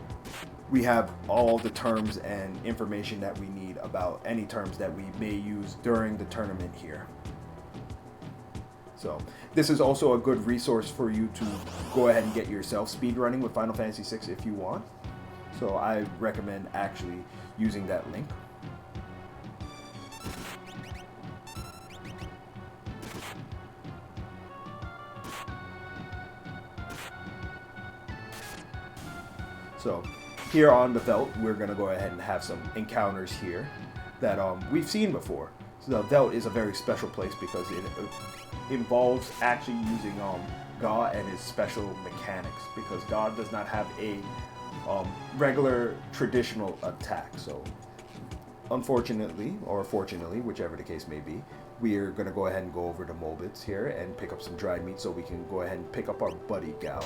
we have all the terms and information that we need about any terms that we may use during the tournament here. So this is also a good resource for you to go ahead and get yourself speedrunning with Final Fantasy VI if you want. So I recommend actually using that link. So here on the Veldt, we're going to go ahead and have some encounters here that we've seen before. So the Veldt is a very special place because it involves actually using God and his special mechanics, because God does not have a regular traditional attack. So unfortunately, or fortunately, whichever the case may be, we're going to go ahead and go over to Mobitz here and pick up some dried meat so we can go ahead and pick up our buddy Gao.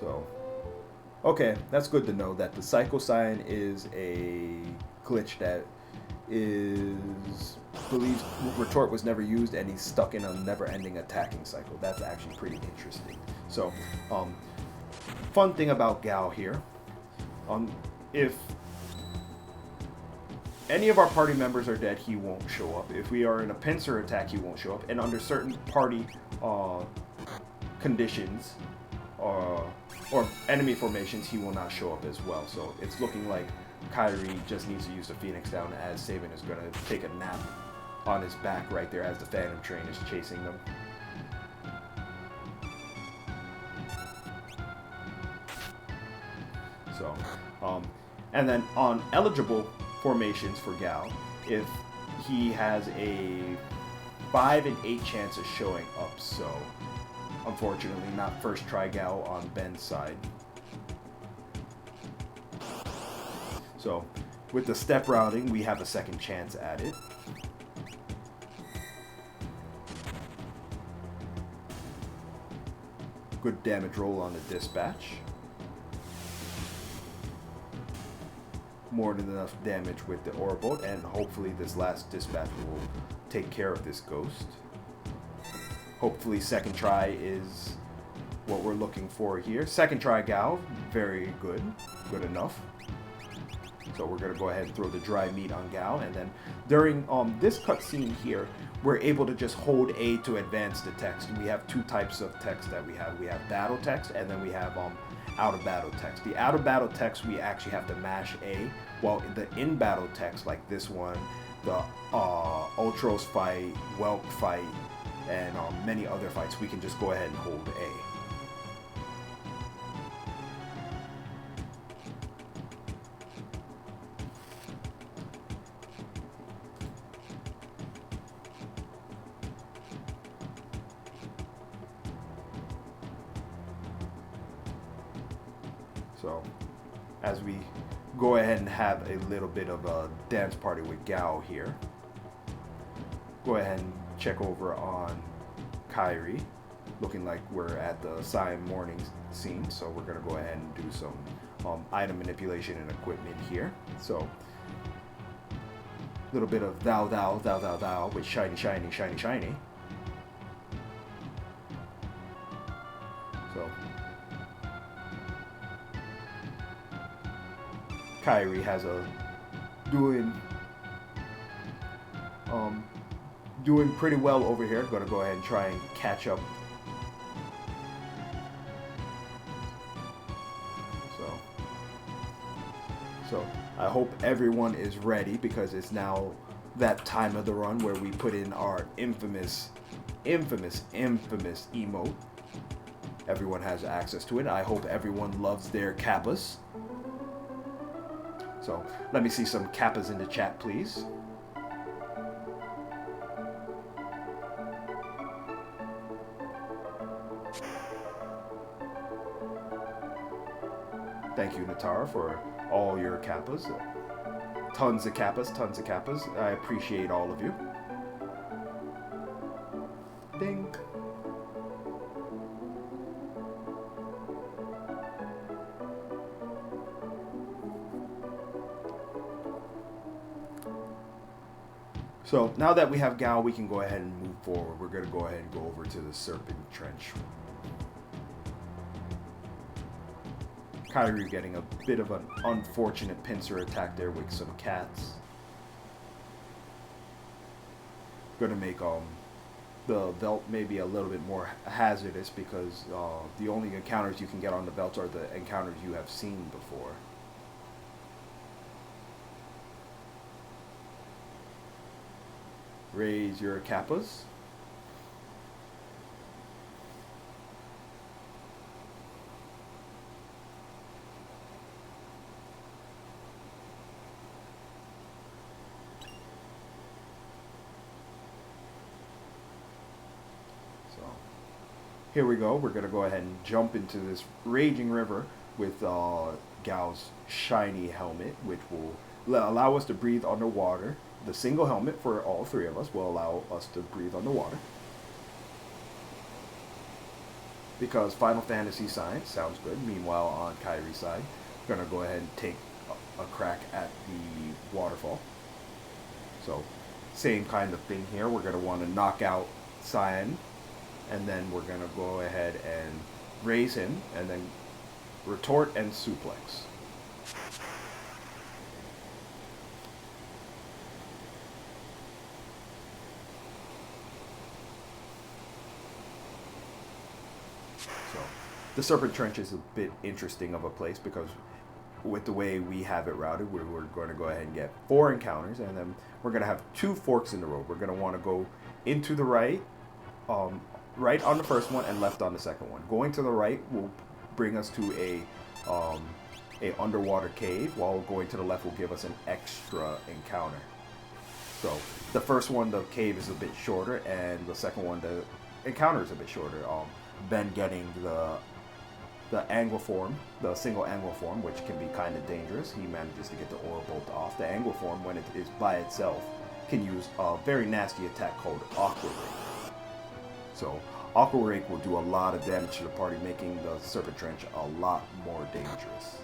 So, okay, that's good to know that the Psycho Saiyan is a glitch that believes retort was never used, and he's stuck in a never-ending attacking cycle. That's actually pretty interesting. So, fun thing about Gao here, if any of our party members are dead, he won't show up. If we are in a pincer attack, he won't show up, and under certain party conditions, or enemy formations, he will not show up as well. So it's looking like Kyrie just needs to use the Phoenix down, as Sabin is going to take a nap on his back right there as the Phantom Train is chasing them. So, and then on eligible formations for Gao, if he has a 5 in 8 chance of showing up, so unfortunately, not first try Gao on Ben's side. So, with the step routing, we have a second chance at it. Good damage roll on the dispatch. More than enough damage with the Orbolt, and hopefully this last dispatch will take care of this ghost. Hopefully second try is what we're looking for here. Second try Gao, very good. Good enough. So we're going to go ahead and throw the dry meat on Gao, and then during this cutscene here, we're able to just hold A to advance the text. We have two types of text that we have. We have battle text, and then we have out of battle text. The out of battle text we actually have to mash A, while the in battle text like this one, the Ultros fight, Welk fight, and many other fights, we can just go ahead and hold A. So, as we go ahead and have a little bit of a dance party with Gao here, go ahead and check over on Kyrie. Looking like we're at the Cyan morning scene, so we're gonna go ahead and do some item manipulation and equipment here. So, a little bit of thou thou thou thou thou with shiny shiny shiny shiny. So. Kyrie has a doing pretty well over here. Gonna go ahead and try and catch up. So I hope everyone is ready, because it's now that time of the run where we put in our infamous emote. Everyone has access to it. I hope everyone loves their kappas. So let me see some kappas in the chat, please. Thank you, Natara, for all your kappas. Tons of kappas, tons of kappas. I appreciate all of you. Ding. So now that we have Gao, we can go ahead and move forward. We're going to go ahead and go over to the Serpent Trench. Kyrie getting a bit of an unfortunate pincer attack there with some cats. Going to make the belt maybe a little bit more hazardous, because the only encounters you can get on the belts are the encounters you have seen before. Raise your kappas. So here we go. We're going to go ahead and jump into this raging river with Gao's shiny helmet, which will allow us to breathe underwater. The single helmet for all three of us will allow us to breathe underwater. Because Final Fantasy science sounds good. Meanwhile, on Kyrie's side, we're going to go ahead and take a crack at the waterfall. So, same kind of thing here. We're going to want to knock out Cyan, and then we're going to go ahead and raise him, and then retort and suplex. So, the Serpent Trench is a bit interesting of a place, because with the way we have it routed, we're going to go ahead and get 4 encounters, and then we're going to have 2 forks in the road. We're going to want to go into the right, right on the first one and left on the second one. Going to the right will bring us to a underwater cave, while going to the left will give us an extra encounter. So the first one, the cave is a bit shorter, and the second one, the encounter is a bit shorter. Ben getting the angle form, the single angle form, which can be kind of dangerous. He manages to get the aura bolt off. The angle form, when it is by itself, can use a very nasty attack called Aqua Rake. So Aqua Rake will do a lot of damage to the party, making the Serpent Trench a lot more dangerous.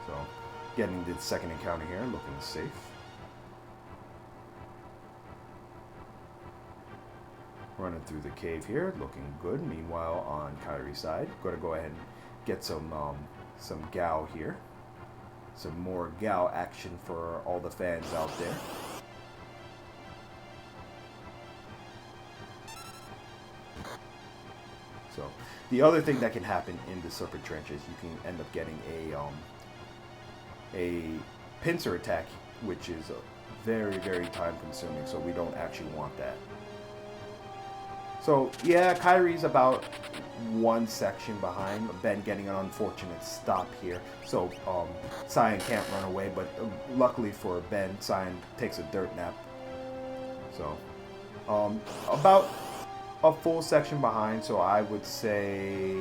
So getting the second encounter here, looking safe. Running through the cave here, looking good. Meanwhile, on Kyrie's side, going to go ahead and get some Gao here. Some more Gao action for all the fans out there. So the other thing that can happen in the Serpent Trench is you can end up getting a pincer attack, which is very, very time consuming, so we don't actually want that. So yeah, Kyrie's about one section behind. Ben getting an unfortunate stop here. So Cyan can't run away, but luckily for Ben, Cyan takes a dirt nap. So about a full section behind, so I would say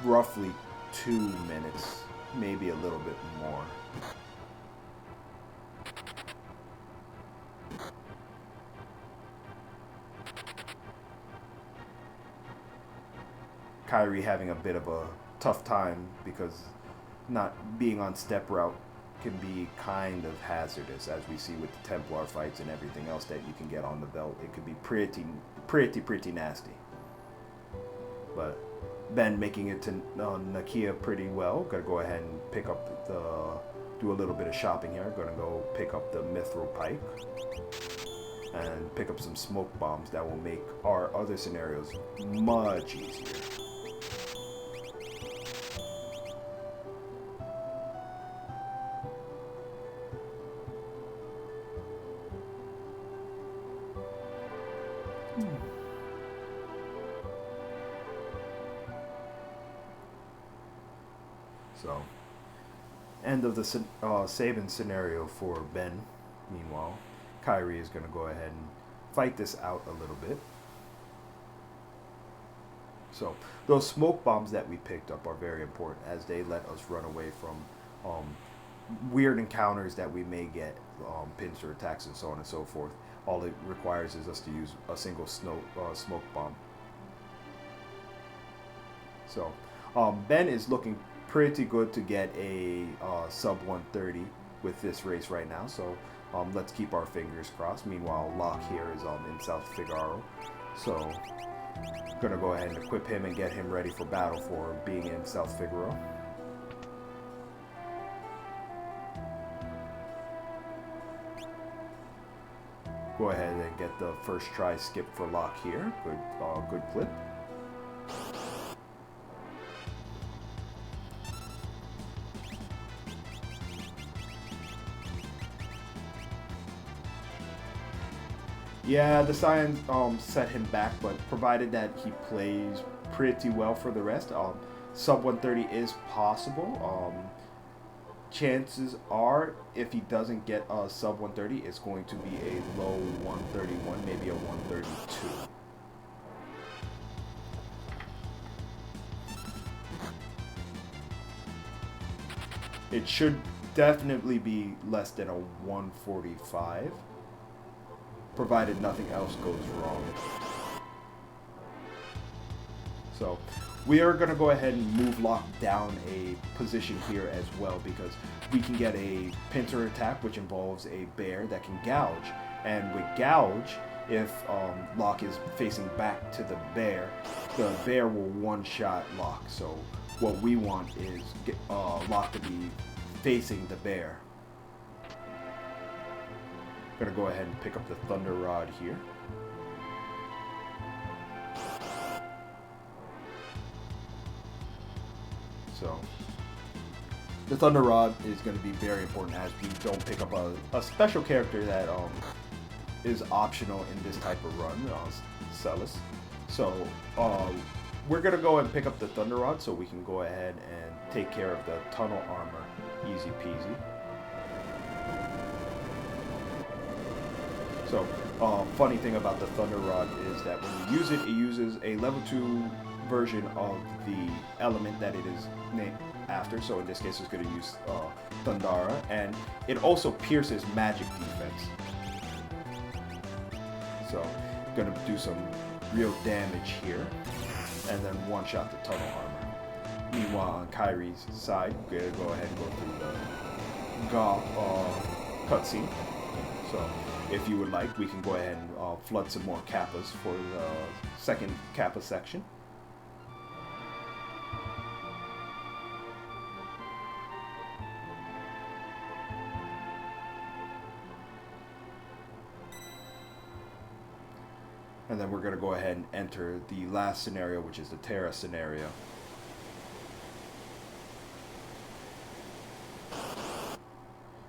roughly 2 minutes, maybe a little bit more. Kyrie having a bit of a tough time because not being on step route can be kind of hazardous, as we see with the Templar fights and everything else that you can get on the belt. It could be pretty nasty. But Ben making it to Nakia pretty well. Gotta go ahead and pick up do a little bit of shopping here. Gonna go pick up the Mithril Pike and pick up some smoke bombs that will make our other scenarios much easier. So, end of the Sabin scenario for Ben. Meanwhile, Kyrie is going to go ahead and fight this out a little bit. So, those smoke bombs that we picked up are very important, as they let us run away from weird encounters that we may get, pincer attacks and so on and so forth. All it requires is us to use a single smoke bomb. So, Ben is looking pretty good to get a sub 130 with this race right now. So let's keep our fingers crossed. Meanwhile, Locke here is in South Figaro. So gonna go ahead and equip him and get him ready for battle for being in South Figaro. Go ahead and get the first try skip for Locke here. Good clip. Yeah, the Cyan set him back, but provided that he plays pretty well for the rest, sub 130 is possible. Chances are, if he doesn't get a sub 130, it's going to be a low 131, maybe a 132. It should definitely be less than a 145. Provided nothing else goes wrong. So we are going to go ahead and move Locke down a position here as well, because we can get a pincer attack, which involves a bear that can gouge. And with gouge, if Locke is facing back to the bear will one-shot Locke. So what we want is Locke to be facing the bear. Gonna go ahead and pick up the Thunder Rod here. So the Thunder Rod is going to be very important, as we don't pick up a special character that is optional in this type of run, Celis. So we're gonna go and pick up the Thunder Rod so we can go ahead and take care of the tunnel armor, easy peasy. So, funny thing about the Thunder Rod is that when you use it, it uses a level 2 version of the element that it is named after. So in this case, it's going to use Thundara, and it also pierces magic defense. So, going to do some real damage here, and then one-shot the tunnel armor. Meanwhile, on Kyrie's side, we're going to go ahead and go through the cutscene. So, if you would like, we can go ahead and flood some more Kappas for the second Kappa section. And then then we're going to go ahead and enter the last scenario, which is the Terra scenario.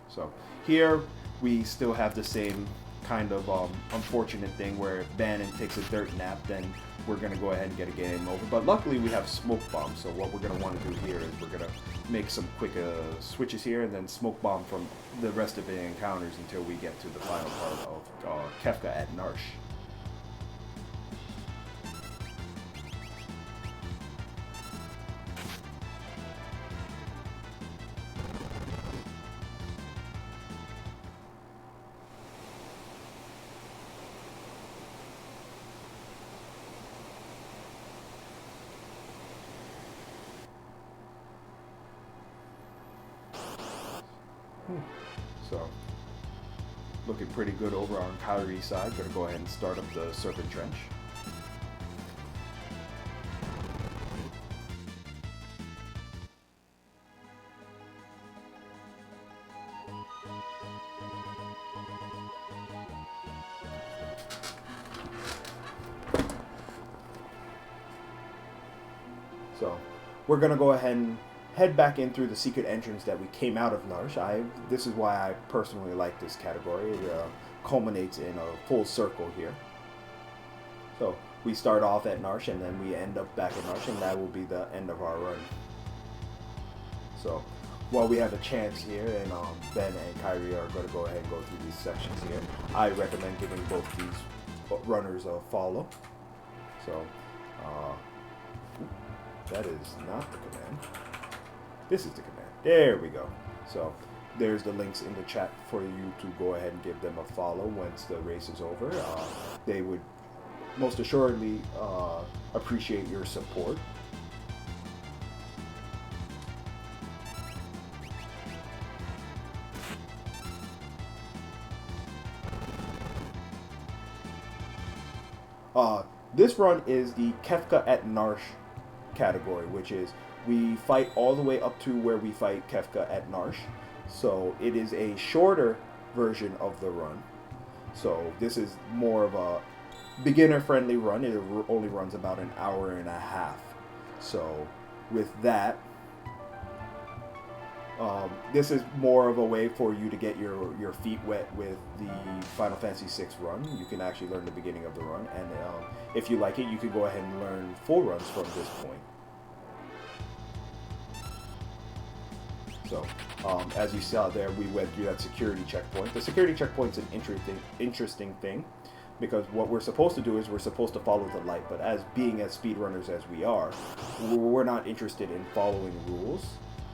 So here we still have the same kind of unfortunate thing where if Bannon takes a dirt nap, then we're going to go ahead and get a game over. But luckily we have smoke bomb, so what we're going to want to do here is we're going to make some quick switches here and then smoke bomb from the rest of the encounters until we get to the final part of Kefka at Narshe. So, looking pretty good over on KyrieZee's side. Gonna go ahead and start up the Serpent Trench. So, we're gonna go ahead and head back in through the secret entrance that we came out of Narshe. This is why I personally like this category. It culminates in a full circle here. So we start off at Narshe and then we end up back at Narshe, and that will be the end of our run. So while we have a chance here, and Ben and Kyrie are going to go ahead and go through these sections here, I recommend giving both these runners a follow. So that is not the command. This is the command. There we go. So there's the links in the chat for you to go ahead and give them a follow once the race is over. They would most assuredly appreciate your support. This run is the Kefka at Narshe category, which is we fight all the way up to where we fight Kefka at Narshe. So it is a shorter version of the run. So this is more of a beginner-friendly run. It only runs about an hour and a half. So with that, this is more of a way for you to get your feet wet with the Final Fantasy VI run. You can actually learn the beginning of the run, and if you like it, you can go ahead and learn full runs from this point. So, as you saw there, we went through that security checkpoint. The security checkpoint's an interesting thing, because what we're supposed to do is we're supposed to follow the light, but as being as speedrunners as we are, we're not interested in following rules.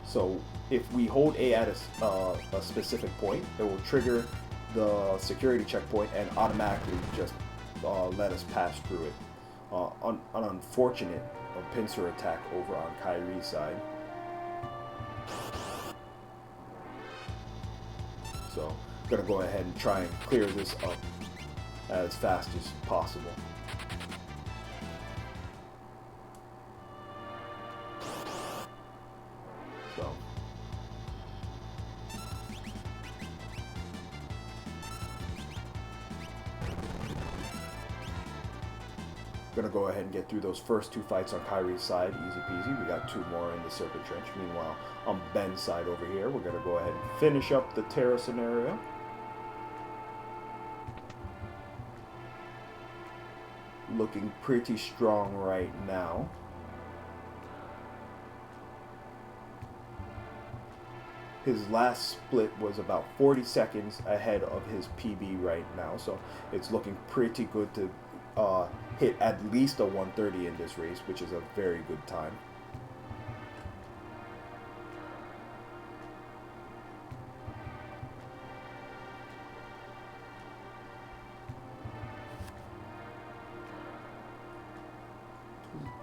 So if we hold A at a specific point, it will trigger the security checkpoint and automatically just let us pass through it. An unfortunate pincer attack over on KyrieZee's side. So I'm going to go ahead and try and clear this up as fast as possible. So gonna go ahead and get through those first two fights on KyrieZee's side, easy peasy. We got two more in the Serpent Trench. Meanwhile, on Ben's side over here, we're gonna go ahead and finish up the Terra scenario. Looking pretty strong right now. His last split was about 40 seconds ahead of his PB right now, so it's looking pretty good to hit at least a 130 in this race, which is a very good time.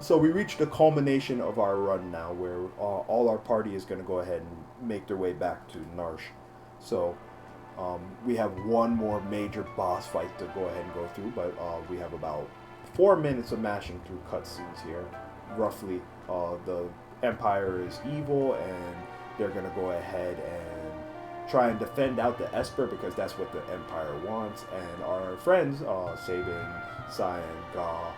So we reached the culmination of our run now, where all our party is going to go ahead and make their way back to Narshe. So we have one more major boss fight to go ahead and go through, but we have about 4 minutes of mashing through cutscenes here. Roughly, the Empire is evil, and they're going to go ahead and try and defend out the Esper because that's what the Empire wants. And our friends, Sabin, Cyan, Ga,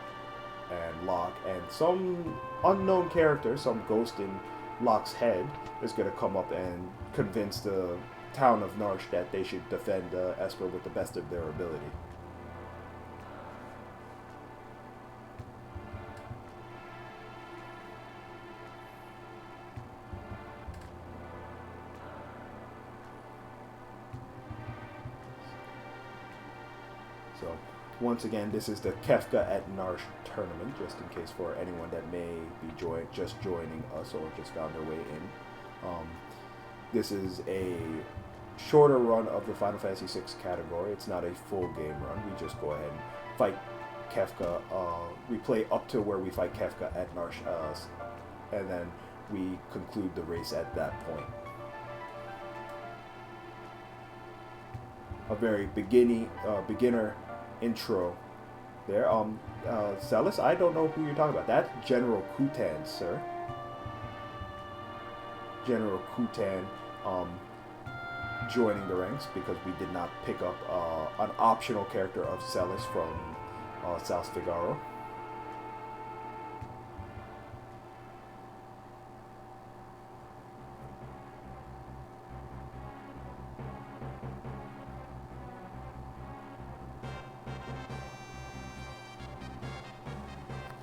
and Locke, and some unknown character, some ghost in Locke's head, is going to come up and convince the town of Narshe that they should defend Esper with the best of their ability. So, once again, this is the Kefka at Narshe tournament, just in case for anyone that may be just joining us or just found their way in. This is a shorter run of the Final Fantasy VI category. It's not a full game run. We just go ahead and fight Kefka. We play up to where we fight Kefka at Narshe, and then we conclude the race at that point. A very beginner intro there. Celis, I don't know who you're talking about. That's General Kutan, sir. General Kutan joining the ranks because we did not pick up an optional character of Celis from South Figaro.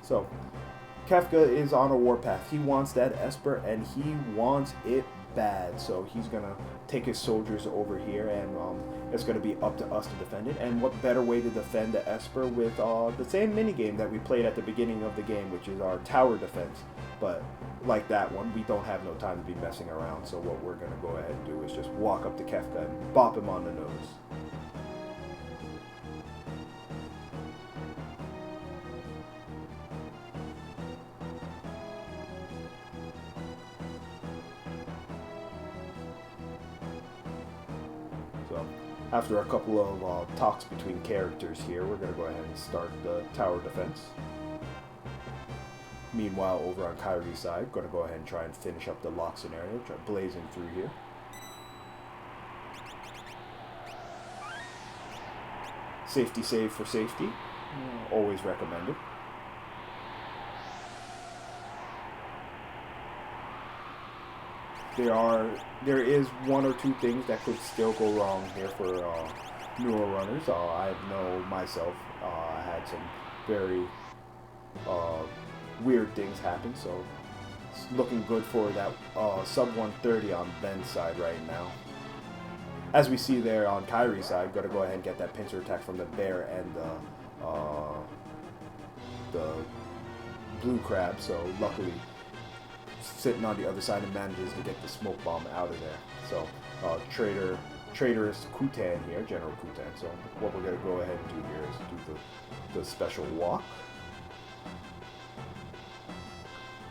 So, Kefka is on a warpath. He wants that Esper, and he wants it bad. So he's gonna take his soldiers over here, and it's gonna be up to us to defend it. And what better way to defend the Esper with the same minigame that we played at the beginning of the game, which is our tower defense. But like that one, we don't have no time to be messing around. So what we're gonna go ahead and do is just walk up to Kefka and bop him on the nose. After a couple of talks between characters here, we're going to go ahead and start the tower defense. Meanwhile, over on KyrieZee's side, going to go ahead and try and finish up the lock scenario, try blazing through here. Safety save for safety, always recommended. There is one or two things that could still go wrong here for newer runners. I know myself, I had some very weird things happen, so it's looking good for that sub 130 on Ben's side right now. As we see there on KyrieZee's side, got to go ahead and get that pincer attack from the bear and the blue crab, so luckily sitting on the other side and manages to get the smoke bomb out of there. So traitorous Kutan here, General Kutan. So what we're going to go ahead and do here is do the special walk.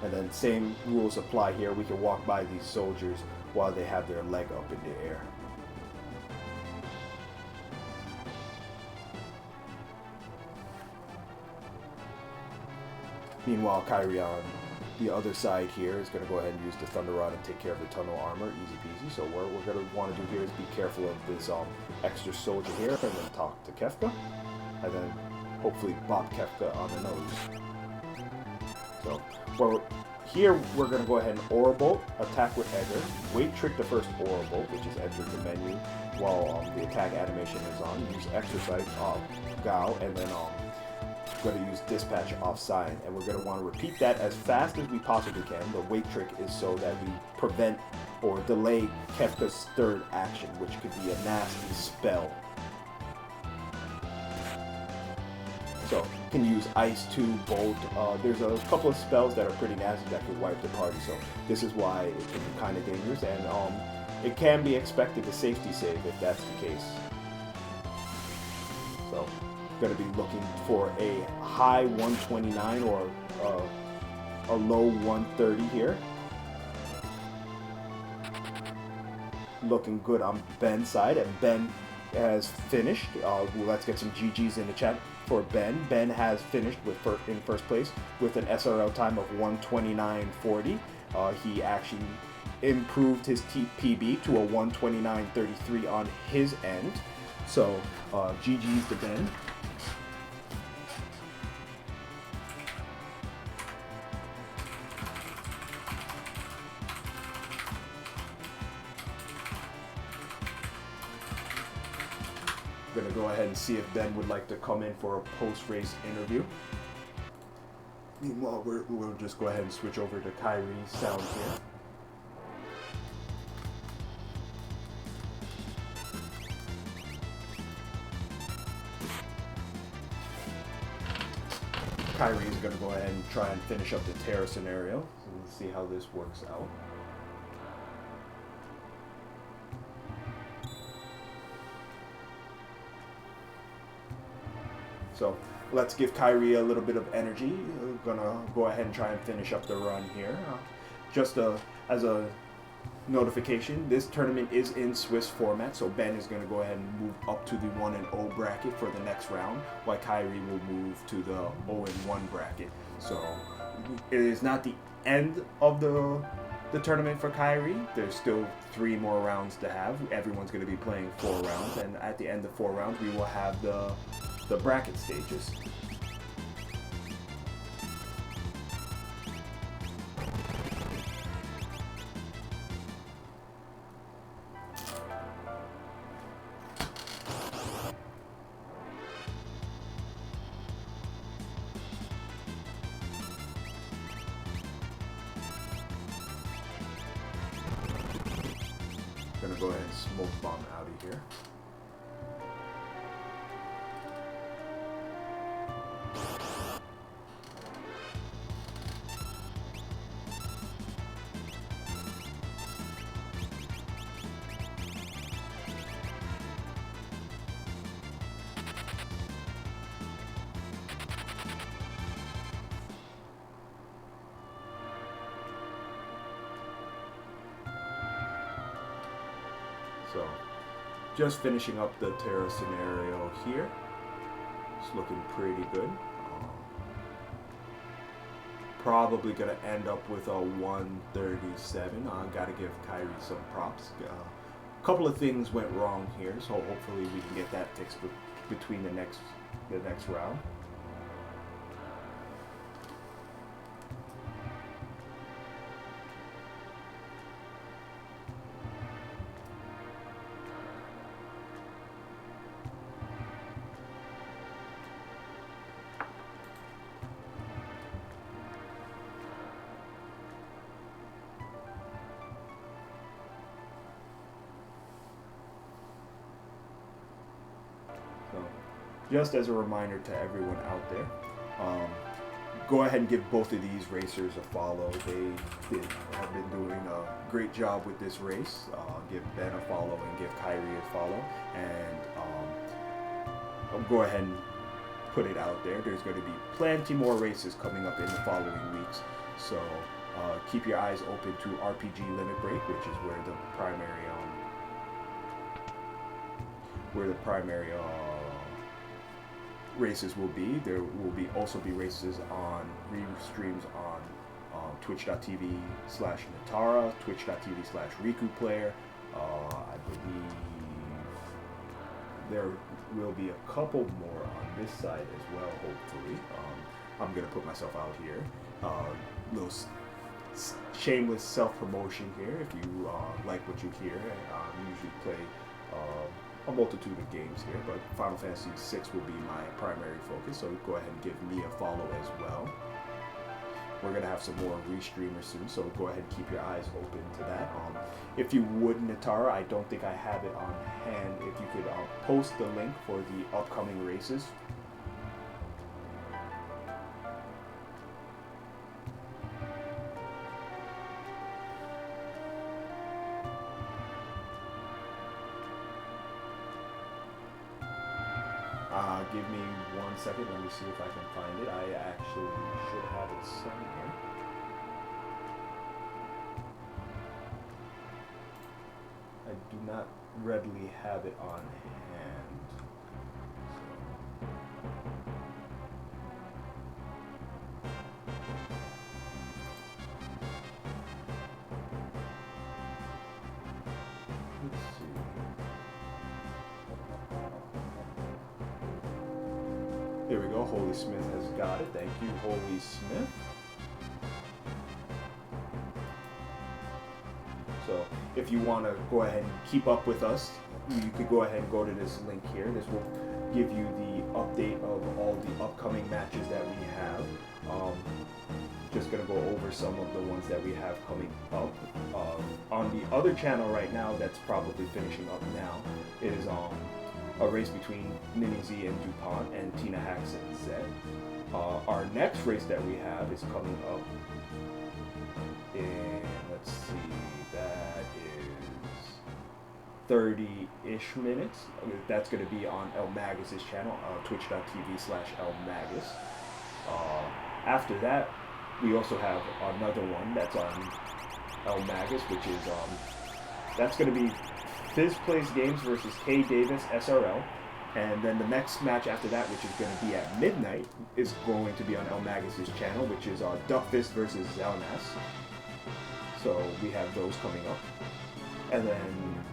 And then same rules apply here. We can walk by these soldiers while they have their leg up in the air. Meanwhile, Kyrie on the other side here is going to go ahead and use the Thunder Rod and take care of the tunnel armor, easy peasy. So what we're going to want to do here is be careful of this extra soldier here, and then talk to Kefka, and then hopefully bop Kefka on the nose. So here we're going to go ahead and Aura Bolt, attack with Edgar, wait trick the first Aura Bolt, which is enter the menu while the attack animation is on, use Exercise Gao, and then going to use Dispatch off Cyan, and we're going to want to repeat that as fast as we possibly can. The wait trick is so that we prevent or delay Kefka's third action, which could be a nasty spell. So, you can use Ice 2, Bolt. There's a couple of spells that are pretty nasty that could wipe the party, so this is why it can be kind of dangerous, and it can be expected to safety save if that's the case. So, going to be looking for a high 129 or a low 130 here. Looking good on Ben's side, and Ben has finished. Let's get some GGs in the chat for Ben. Ben has finished in first place with an SRL time of 129.40. He actually improved his PB to a 129.33 on his end. So GG's to Ben. I'm gonna go ahead and see if Ben would like to come in for a post-race interview. Meanwhile, we'll just go ahead and switch over to Kyrie's sound here. Kyrie is going to go ahead and try and finish up the Terra scenario. So let's see how this works out. So let's give Kyrie a little bit of energy. We're gonna go ahead and try and finish up the run here. Just as a notification, this tournament is in Swiss format, so Ben is going to go ahead and move up to the 1-0 bracket for the next round, while Kyrie will move to the 0-1 bracket. So it is not the end of the tournament for Kyrie. There's still 3 more rounds to have. Everyone's going to be playing 4 rounds, and at the end of 4 rounds, we will have the bracket stages. Gonna go ahead and smoke bomb out of here. So, just finishing up the Terra scenario here. It's looking pretty good. Probably going to end up with a 137. Got to give Kyrie some props. A couple of things went wrong here, so hopefully we can get that fixed between the next round. Just as a reminder to everyone out there, go ahead and give both of these racers a follow. They have been doing a great job with this race. Give Ben a follow and give Kyrie a follow. And I'll go ahead and put it out there. There's going to be plenty more races coming up in the following weeks. So keep your eyes open to RPG Limit Break, which is where the primary races will be. There will also be races on streams on twitch.tv/Natara, twitch.tv/RikuPlayer. I believe there will be a couple more on this side as well, hopefully. I'm going to put myself out here. Little shameless self-promotion here. If you like what you hear, I usually play a multitude of games here, but Final Fantasy VI will be my primary focus, so go ahead and give me a follow as well. We're going to have some more restreamers soon, so go ahead and keep your eyes open to that. If you would, Natara, I don't think I have it on hand. If you could post the link for the upcoming races. Give me 1 second, let me see if I can find it. I actually should have it somewhere. I do not readily have it on hand. Here we go. Holy Smith has got it. Thank you, Holy Smith. So if you want to go ahead and keep up with us, you could go ahead and go to this link here. This will give you the update of all the upcoming matches that we have. Just going to go over some of the ones that we have coming up. On the other channel right now that's probably finishing up now is a race between KyrieZee and DuPont and Tina Hacks and Zed. Our next race that we have is coming up in, let's see, that is 30-ish minutes. That's going to be on El Magus' channel, twitch.tv/elmagus. After that, we also have another one that's on El Magus, which is, that's going to be Fizz Plays Games versus K Davis SRL. And then the next match after that, which is going to be at midnight, is going to be on El Magus' channel, which is Duckfist versus Zelnas. So we have those coming up. And then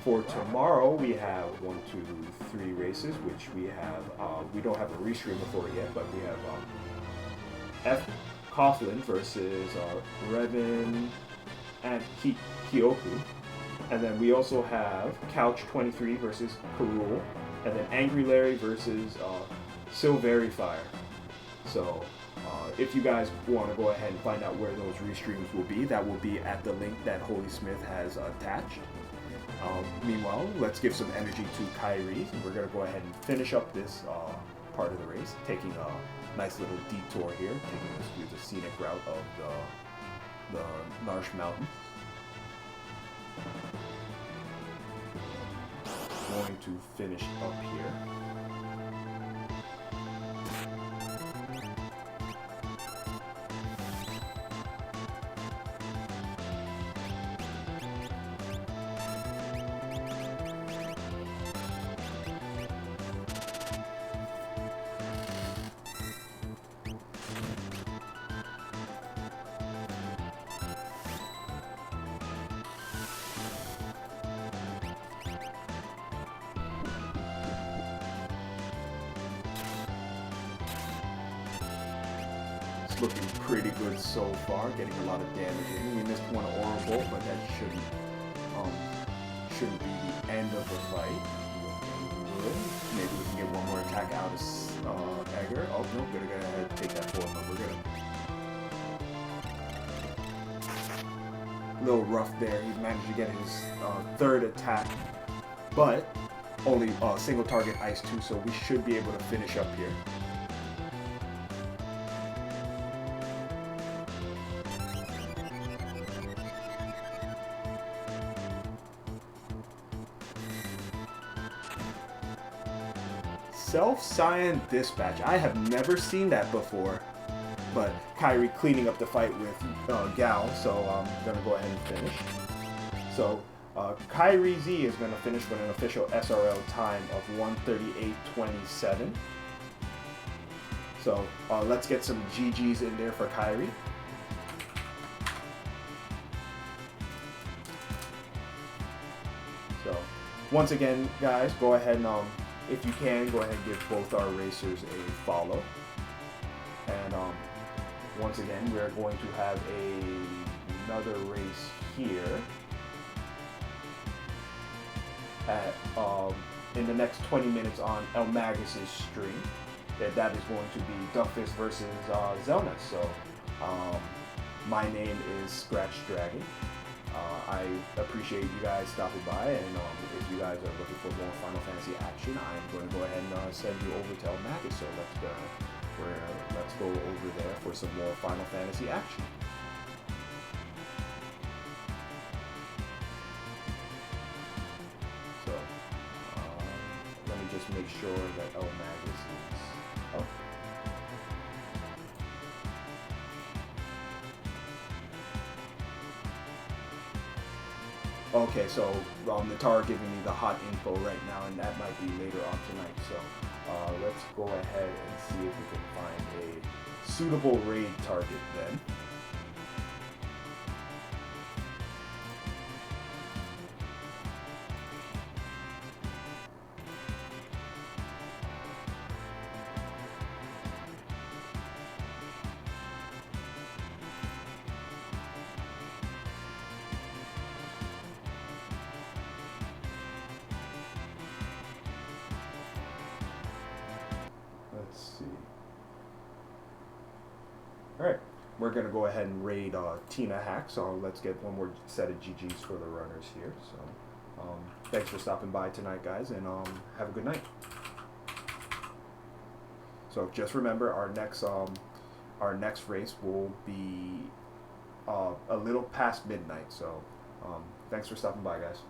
for tomorrow, we have 1, 2, 3 races, which we have, we don't have a restreamer for it yet, but we have F. Coughlin versus Revin and Kyoku. And then we also have Couch 23 versus Karul. And then Angry Larry versus Silverifire. So if you guys want to go ahead and find out where those restreams will be, that will be at the link that Holy Smith has attached. Meanwhile, let's give some energy to KyrieZee. We're going to go ahead and finish up this part of the race, taking a nice little detour here, taking us through the scenic route of the Narshe Mountains. Going to finish up here. Looking pretty good so far, getting a lot of damage in. We missed one Aura Bolt, but that shouldn't be the end of the fight. Maybe we can get one more attack out of Egger. Oh no, gonna go ahead and take that forward, but we're gonna. A little rough there. He managed to get his third attack, but only single target ice 2, so we should be able to finish up here. Self-Cyan Dispatch. I have never seen that before, but Kyrie cleaning up the fight with Gal, so I'm going to go ahead and finish. So KyrieZee is going to finish with an official SRL time of 1:38.27. So let's get some GGs in there for Kyrie. So once again, guys, go ahead and if you can, go ahead and give both our racers a follow. And once again, we're going to have another race here at in the next 20 minutes on El Magus' stream. That is going to be Duckfist versus Zelnas. So my name is Scratch Dragon. I appreciate you guys stopping by, and if you guys are looking for more Final Fantasy action, I'm going to go ahead and send you over to El Magus. So let's go over there for some more Final Fantasy action. So let me just make sure that El Magus is up. Okay, so Natara giving me the hot info right now, and that might be later on tonight. So let's go ahead and see if we can find a suitable raid target then. All right, we're gonna go ahead and raid Tina Hack. So let's get one more set of GGs for the runners here. So thanks for stopping by tonight, guys, and have a good night. So just remember, our next race will be a little past midnight. So thanks for stopping by, guys.